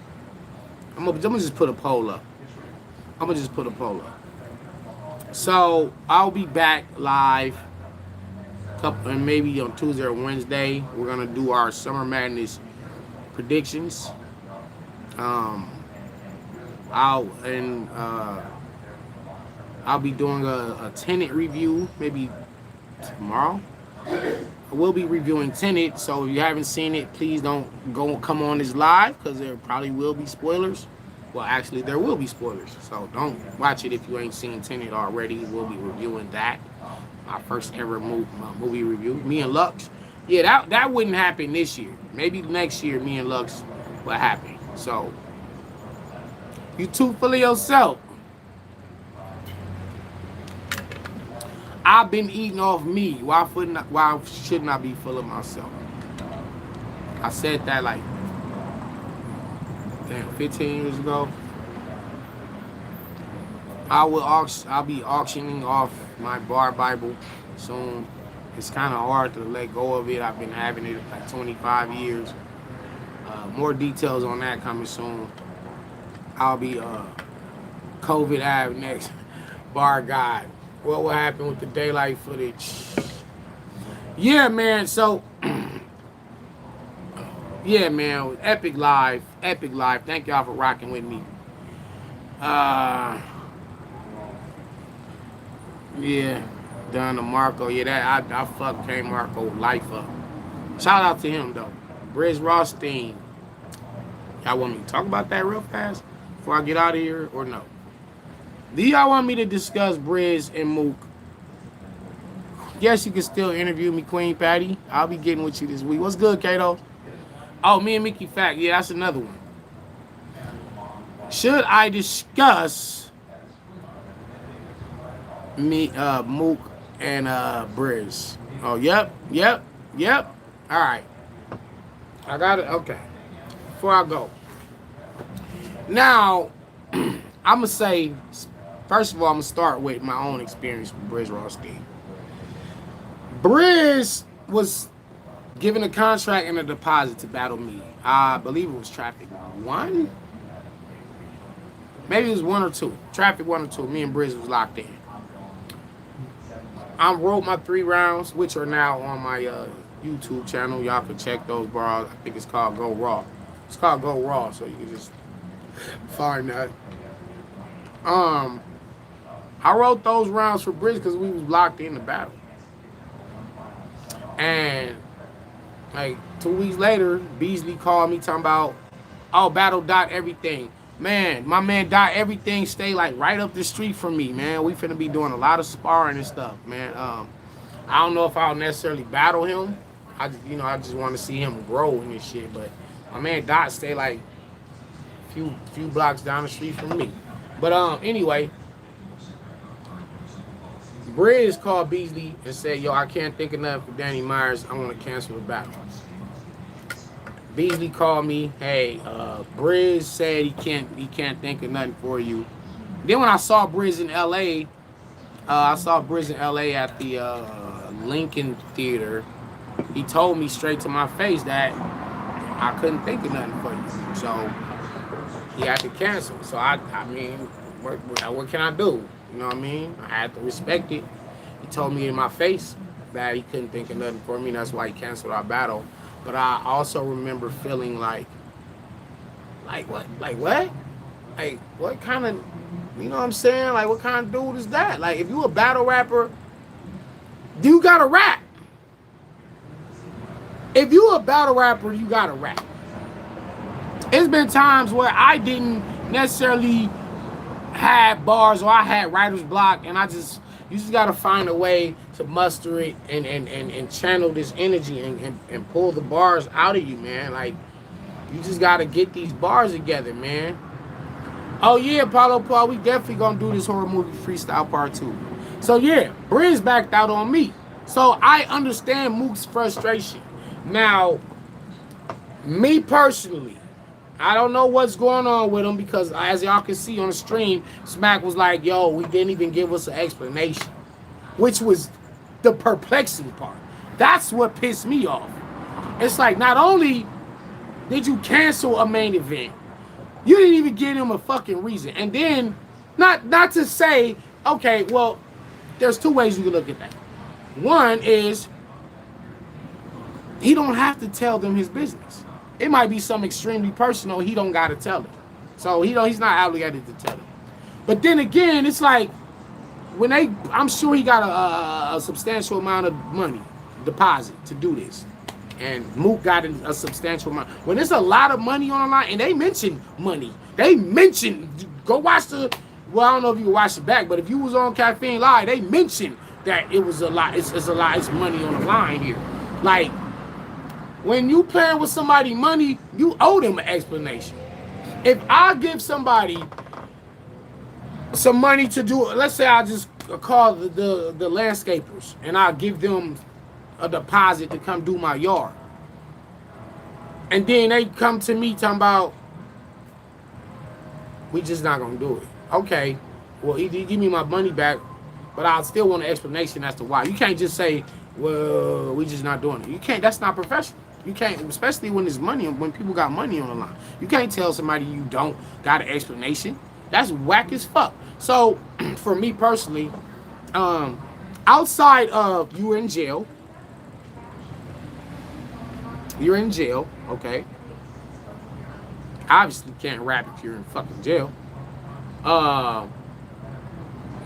I'm gonna just put a poll up. So I'll be back live, and maybe on Tuesday or Wednesday. We're gonna do our Summer Madness predictions. I'll be doing a Tenet review maybe tomorrow. I will be reviewing Tenet, so if you haven't seen it, please don't come on this live, because there probably will be spoilers. Well, actually, there will be spoilers, so don't watch it if you ain't seen Tenet already. We'll be reviewing that. My first ever movie review. Me and Lux. Yeah, that wouldn't happen this year. Maybe next year, me and Lux will happen. So, you too full of yourself. I've been eating off me. Why shouldn't I be full of myself? I said that like 15 years ago. I'll be auctioning off my bar Bible soon. It's kind of hard to let go of it. I've been having it like 25 years. More details on that coming soon. I'll be COVID Ave next bar guy. What will happen with the Daylight footage? Yeah, man. So, yeah, man. Epic live. Thank y'all for rocking with me. Yeah. Done to Marco. Yeah, that I fucked K Marco life up. Shout out to him though. Briz Rothstein. Y'all want me to talk about that real fast before I get out of here or no? Do y'all want me to discuss Briz and Mook? Yes, you can still interview me, Queen Patty. I'll be getting with you this week. What's good, Kato? Oh, me and Mickey Fact. Yeah, that's another one. Should I discuss Mook and Briz? Oh, yep. All right. I got it. Okay. Before I go. Now, I'm going to say, first of all, I'm going to start with my own experience with Briz Rothstein. Briz was given a contract and a deposit to battle me. I believe it was Traffic 1. Maybe it was 1 or 2. Traffic 1 or 2. Me and Briz was locked in. I wrote my 3 rounds, which are now on my YouTube channel. Y'all can check those bars. I think it's called Go Raw. It's called Go Raw, so you can just find that. I wrote those rounds for Briz because we was locked in the battle. And like 2 weeks later, Beasley called me talking about, oh, battle dot everything. Man, my man dot everything stay like right up the street from me, man. We finna be doing a lot of sparring and stuff, man. I don't know if I'll necessarily battle him. I just want to see him grow in this shit. But my man Dot stay like few blocks down the street from me. But anyway, Briz called Beasley and said, yo, I can't think of nothing for Danny Myers. I want to cancel the battle. Beasley called me, hey, Briz said he can't think of nothing for you. Then when I saw Briz in LA, at the Lincoln Theater. He told me straight to my face that I couldn't think of nothing for you. So he had to cancel. So I mean, what can I do? You know what I mean? I had to respect it. He told me in my face that he couldn't think of nothing for me. That's why he canceled our battle. But I also remember feeling like what? Like what? Like what kind of, you know what I'm saying? Like what kind of dude is that? Like if you a battle rapper, you gotta rap. If you a battle rapper, you gotta rap. It's been times where I didn't necessarily have bars or I had writer's block, and you just gotta find a way to muster it and channel this energy and pull the bars out of you, man. Like you just gotta get these bars together, man. Oh yeah, Paulo Paul, we definitely gonna do this horror movie freestyle part 2. So yeah, Briz backed out on me. So I understand Mook's frustration. Now, me personally, I don't know what's going on with him because as y'all can see on the stream, Smack was like, yo, we didn't even give us an explanation, which was the perplexing part. That's what pissed me off. It's like, not only did you cancel a main event, you didn't even give him a fucking reason. And then, not to say, okay, well, there's 2 ways you can look at that. One is, he don't have to tell them his business. It might be something extremely personal. He don't gotta tell them. So he's not obligated to tell them. But then again, it's like I'm sure he got a substantial amount of money deposit to do this, and Mook got a substantial amount. When there's a lot of money on the line, and they mention money, go watch the. Well, I don't know if you can watch it back, but if you was on Caffeine Live, they mentioned that it was a lot. It's a lot. It's money on the line here, like. When you playing with somebody money, you owe them an explanation. If I give somebody some money to do, let's say I just call the landscapers and I give them a deposit to come do my yard. And then they come to me talking about, we just not gonna do it. Okay, well, either you give me my money back, but I still want an explanation as to why. You can't just say, well, we just not doing it. You can't, that's not professional. You can't, especially when there's money, when people got money on the line. You can't tell somebody you don't got an explanation. That's whack as fuck. So, for me personally, outside of you're in jail, okay? Obviously can't rap if you're in fucking jail.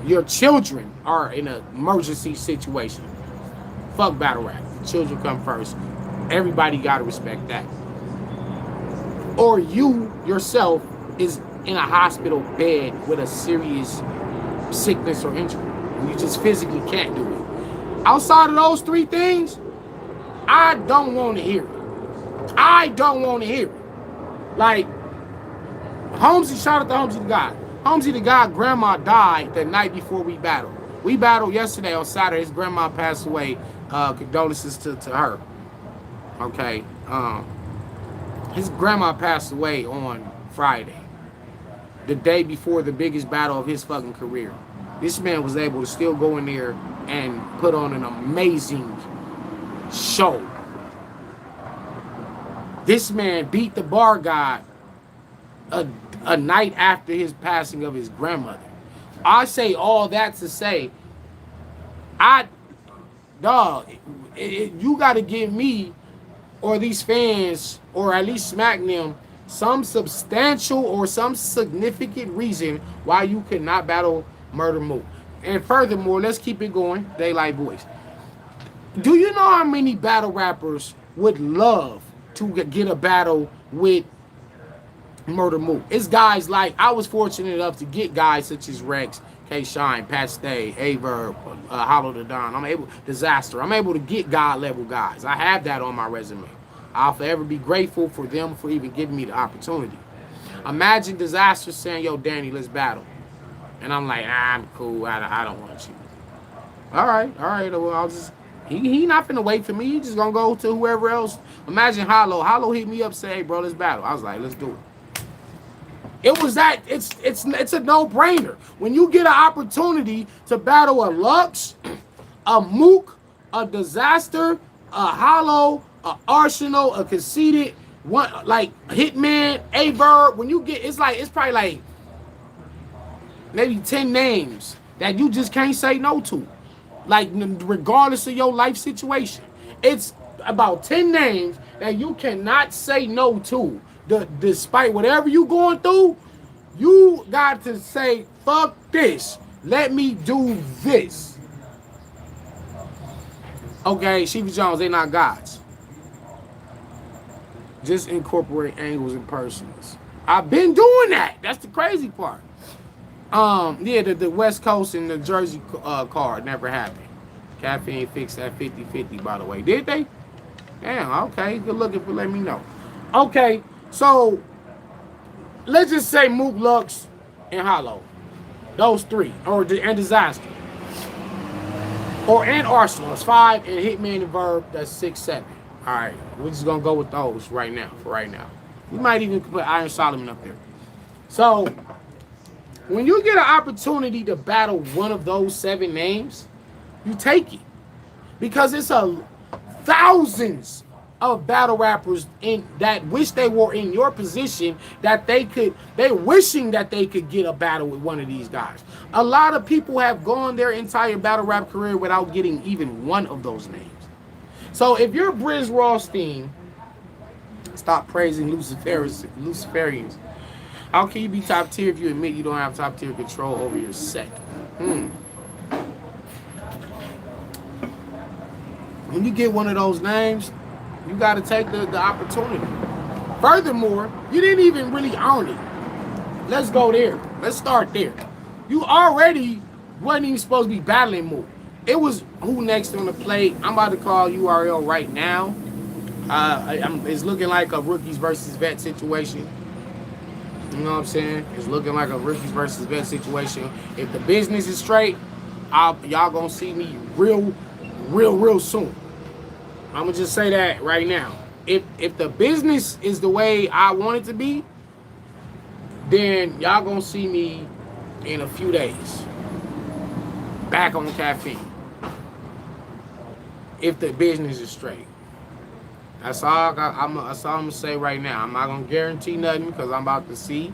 Your children are in an emergency situation. Fuck battle rap. Children come first. Everybody gotta respect that. Or you yourself is in a hospital bed with a serious sickness or injury. And you just physically can't do it. Outside of those three things, I don't want to hear it. I don't want to hear it. Like, Holmesy, shout out to Holmesy the God. Holmesy the God, grandma died the night before we battled. We battled yesterday on Saturday. His grandma passed away. Condolences to her. Okay. His grandma passed away on Friday, the day before the biggest battle of his fucking career. This man was able to still go in there and put on an amazing show. This man beat the bar god a night after his passing of his grandmother. I say all that to say, you got to give me or these fans, or at least smack them, some substantial or some significant reason why you could not battle Murder Mook. And furthermore, let's keep it going, Daylight Boys. Do you know how many battle rappers would love to get a battle with Murder Mook? It's guys like, I was fortunate enough to get guys such as Rex, K-Shine, Pat Stay, Averb, Hollow the Don. Disaster. I'm able to get God level guys. I have that on my resume. I'll forever be grateful for them for even giving me the opportunity. Imagine Disaster saying, yo, Danny, let's battle. And I'm like, I'm cool. I don't want you. All right. Well, I'll just... He not finna wait for me. He just gonna go to whoever else. Imagine Hollow. Hollow hit me up, say, hey, bro, let's battle. I was like, let's do it. It was that. It's a no-brainer. When you get an opportunity to battle a Lux, a Mook, a Disaster, a Hollow, a Arsenal, a Conceited, one like Hitman, A-Bird, when you get, it's probably like maybe 10 names that you just can't say no to. Like, regardless of your life situation. It's about 10 names that you cannot say no to. Despite whatever you going through, you got to say, fuck this. Let me do this. Okay, Sheepy Jones, they not gods. Just incorporate angles and persons. I've been doing that. That's the crazy part. Yeah, the West Coast and the Jersey card never happened. Caffeine fixed that 50-50, by the way. Did they? Damn, okay. Good looking for letting me know. Okay, so let's just say Mook, Lux, and Hollow. Those three. And Disaster. And Arsenal. It's 5, and Hitman and Verb, that's 6, 7. All right, we're just going to go with those for right now. We might even put Iron Solomon up there. So, when you get an opportunity to battle one of those 7 names, you take it. Because it's thousands of battle rappers that wish they were in your position, that they're wishing that they could get a battle with one of these guys. A lot of people have gone their entire battle rap career without getting even one of those names. So if you're Briz Rothstein, stop praising Luciferians. How can you be top tier if you admit you don't have top tier control over your set? When you get one of those names, you got to take the opportunity. Furthermore, you didn't even really earn it. Let's go there. Let's start there. You already wasn't even supposed to be battling more. It was who next on the plate. I'm about to call URL right now. It's looking like a rookies versus vet situation. You know what I'm saying? It's looking like a rookies versus vet situation. If the business is straight, y'all gonna see me real soon. I'm gonna just say that right now. If the business is the way I want it to be, then y'all gonna see me in a few days back on caffeine. If the business is straight. That's all I'm gonna say right now. I'm not gonna guarantee nothing because I'm about to see,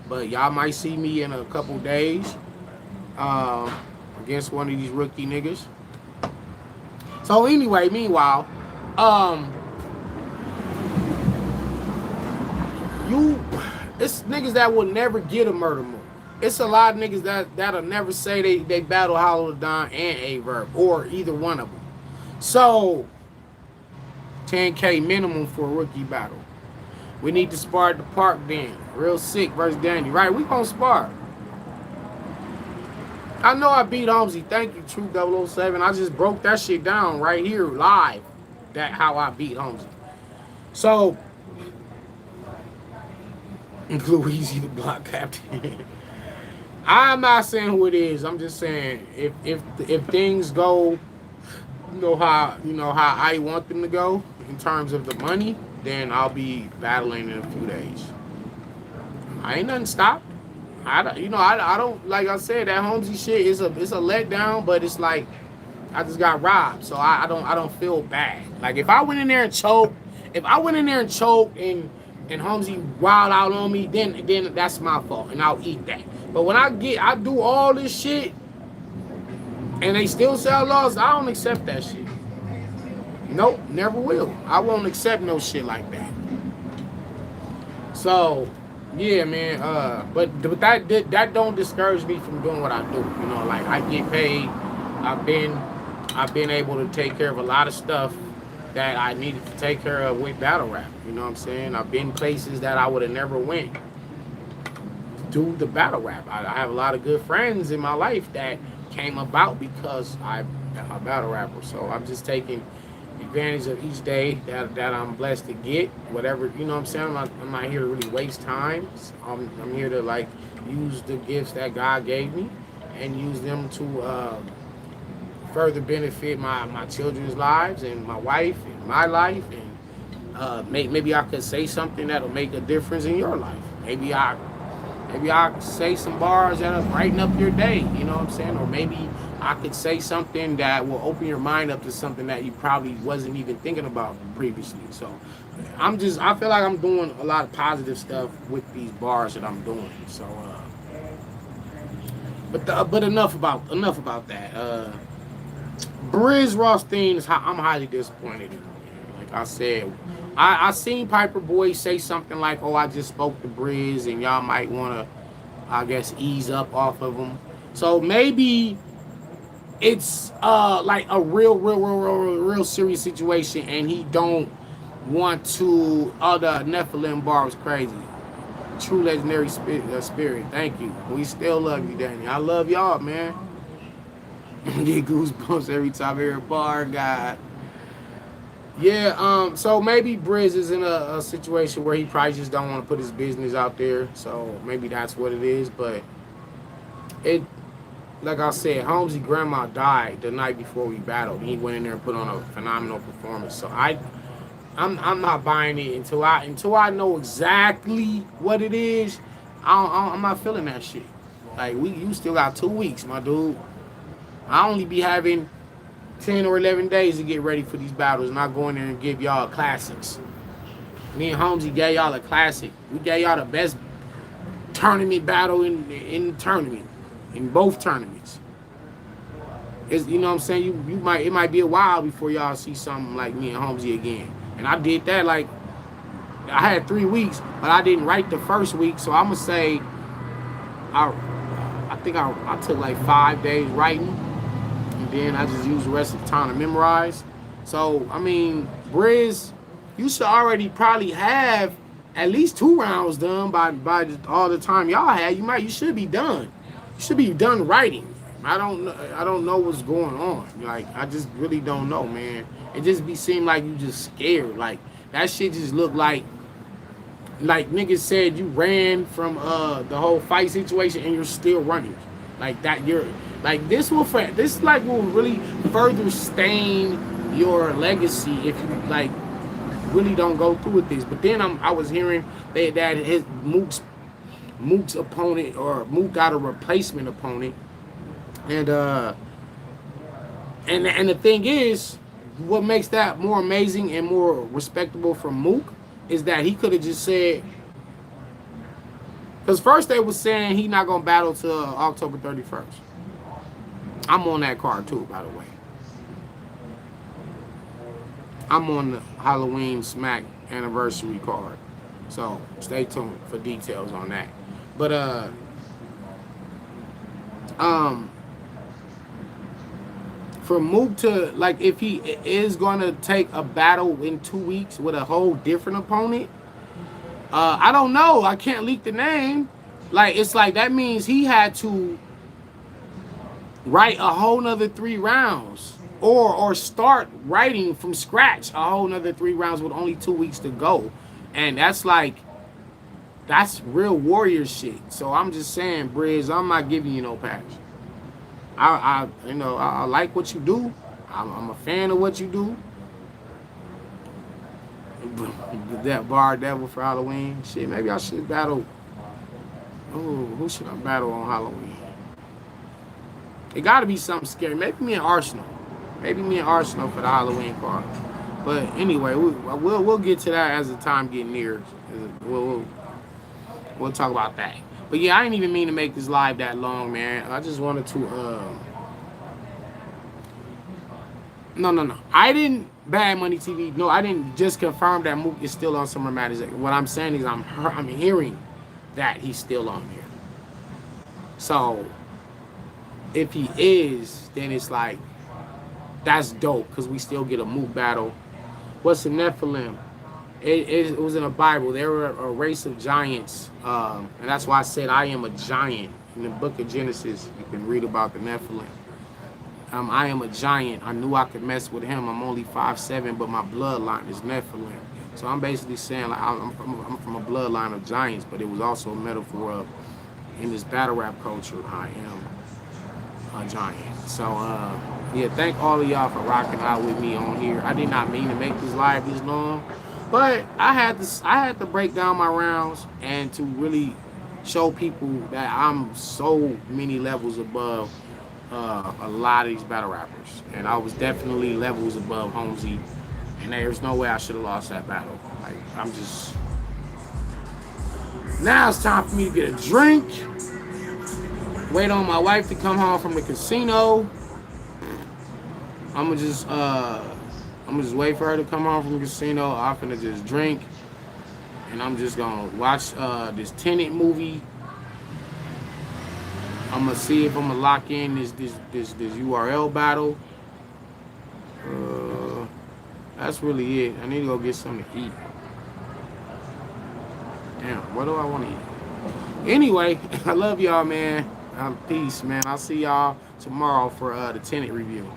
but y'all might see me in a couple days against one of these rookie niggas. So anyway, meanwhile, it's niggas that will never get a Murder Mook. it's a lot of niggas that'll never say they battle Hollow Don and A Verb or either one of them. So 10K minimum for a rookie battle. We need to spar at the park then. Real sick versus Danny. Right, we gonna spar. I know I beat Holmesy. Thank you, True 007. I just broke that shit down right here live. That how I beat Holmesy. So Louise the block captain. I'm not saying who it is. I'm just saying if things go, how I want them to go in terms of the money, then I'll be battling in a few days. I ain't nothing stopped. I don't like I said that Holmesy shit is it's a letdown, but it's like I just got robbed, so I don't feel bad. Like if I went in there and choked, and Holmesy wild out on me, then that's my fault, and I'll eat that. But when I do all this shit, and they still sell lost, I don't accept that shit. Nope, never will. I won't accept no shit like that. So, yeah, man. But that don't discourage me from doing what I do. Like I get paid. I've been able to take care of a lot of stuff that I needed to take care of with battle rap. You know what I'm saying? I've been places that I would have never went to do the battle rap. I have a lot of good friends in my life that came about because I'm a battle rapper. So I'm just taking advantage of each day that I'm blessed to get. Whatever, you know what I'm saying? I'm not here to really waste time. I'm here to like use the gifts that God gave me and use them to further benefit my children's lives and my wife and my life, and maybe I could say something that'll make a difference in your life. Maybe I could say some bars that'll brighten up your day, you know what I'm saying? Or maybe I could say something that will open your mind up to something that you probably wasn't even thinking about previously. So I feel like I'm doing a lot of positive stuff with these bars that I'm doing. So but enough about that. Briz Rothstein I'm highly disappointed in him. Like I said, I seen Piper Boy say something like, "Oh, I just spoke to Briz, and y'all might want to, I guess, ease up off of him." So maybe it's like a real serious situation, and he don't want to. Oh, the Nephilim bar was crazy. True legendary spirit. Thank you. We still love you, Danny. I love y'all, man. Get goosebumps every time I hear a bar, God. Yeah, so maybe Briz is in a situation where he probably just don't want to put his business out there. So maybe that's what it is. But it, like I said, Holmes's grandma died the night before we battled. He went in there and put on a phenomenal performance. So I'm not buying it until I know exactly what it is. I'm not feeling that shit. Like you still got 2 weeks, my dude. I only be having 10 or 11 days to get ready for these battles, and I go in there and give y'all classics. Me and Holmesy gave y'all a classic. We gave y'all the best tournament battle in the tournament, in both tournaments. You know what I'm saying? It might be a while before y'all see something like me and Holmesy again. And I did that like I had 3 weeks, but I didn't write the first week, so I'm gonna say I think I took like 5 days writing. And then I just use the rest of the time to memorize. So, I mean, Briz, you should already probably have at least 2 rounds done by all the time y'all had. You should be done. You should be done writing. I don't know what's going on. Like, I just really don't know, man. It just seem like you just scared. Like, that shit just looked like niggas said you ran from the whole fight situation and you're still running. Like that this will really further stain your legacy if you like really don't go through with this. But then I was hearing that his Mook's opponent, or Mook got a replacement opponent, and the thing is, what makes that more amazing and more respectable from Mook is that he could have just said, because first they was saying he not gonna battle till October 31st. I'm on that card too, by the way. I'm on the Halloween Smack anniversary card. So stay tuned for details on that. But um for Mook to, like, if he is gonna take a battle in 2 weeks with a whole different opponent, I don't know. I can't leak the name. Like, it's like that means he had to write a whole nother 3 rounds, or start writing from scratch a whole nother 3 rounds with only 2 weeks to go. And that's like, that's real warrior shit. So I'm just saying, Briz, I'm not giving you no pass. I like what you do. I'm a fan of what you do. That bar devil for Halloween. Shit, maybe I should battle. Oh, who should I battle on Halloween? It got to be something scary. Maybe me and Arsenal. Maybe me and Arsenal for the Halloween card. But anyway, we'll get to that as the time get near. We'll talk about that. But yeah, I didn't even mean to make this live that long, man. I just wanted to. No. I didn't. Bad Money TV. No, I didn't just confirm that Mook is still on Summer Madness. What I'm saying is I'm hearing that he's still on here. So if he is, then it's like, that's dope, because we still get a Mook battle. What's the Nephilim? It was in the Bible. They were a race of giants, and that's why I said I am a giant. In the book of Genesis, you can read about the Nephilim. I am a giant. I knew I could mess with him. I'm only 5'7", but my bloodline is Nephilim. So I'm basically saying, like, I'm from a bloodline of giants, but it was also a metaphor of, in this battle rap culture, I am a giant. So yeah, thank all of y'all for rocking out with me on here. I did not mean to make this live this long, but I had to break down my rounds and to really show people that I'm so many levels above a lot of these battle rappers, and I was definitely levels above Holmesy, and there's no way I should have lost that battle. Like, I'm just, now it's time for me to get a drink, wait on my wife to come home from the casino. I'm gonna just wait for her to come home from the casino. I'm gonna just drink, and I'm just gonna watch this Tenet movie. I'm gonna see if I'm gonna lock in this URL battle. That's really it. I need to go get something to eat. Damn, what do I want to eat? Anyway, I love y'all, man. Peace, man. I'll see y'all tomorrow for the Tenet review.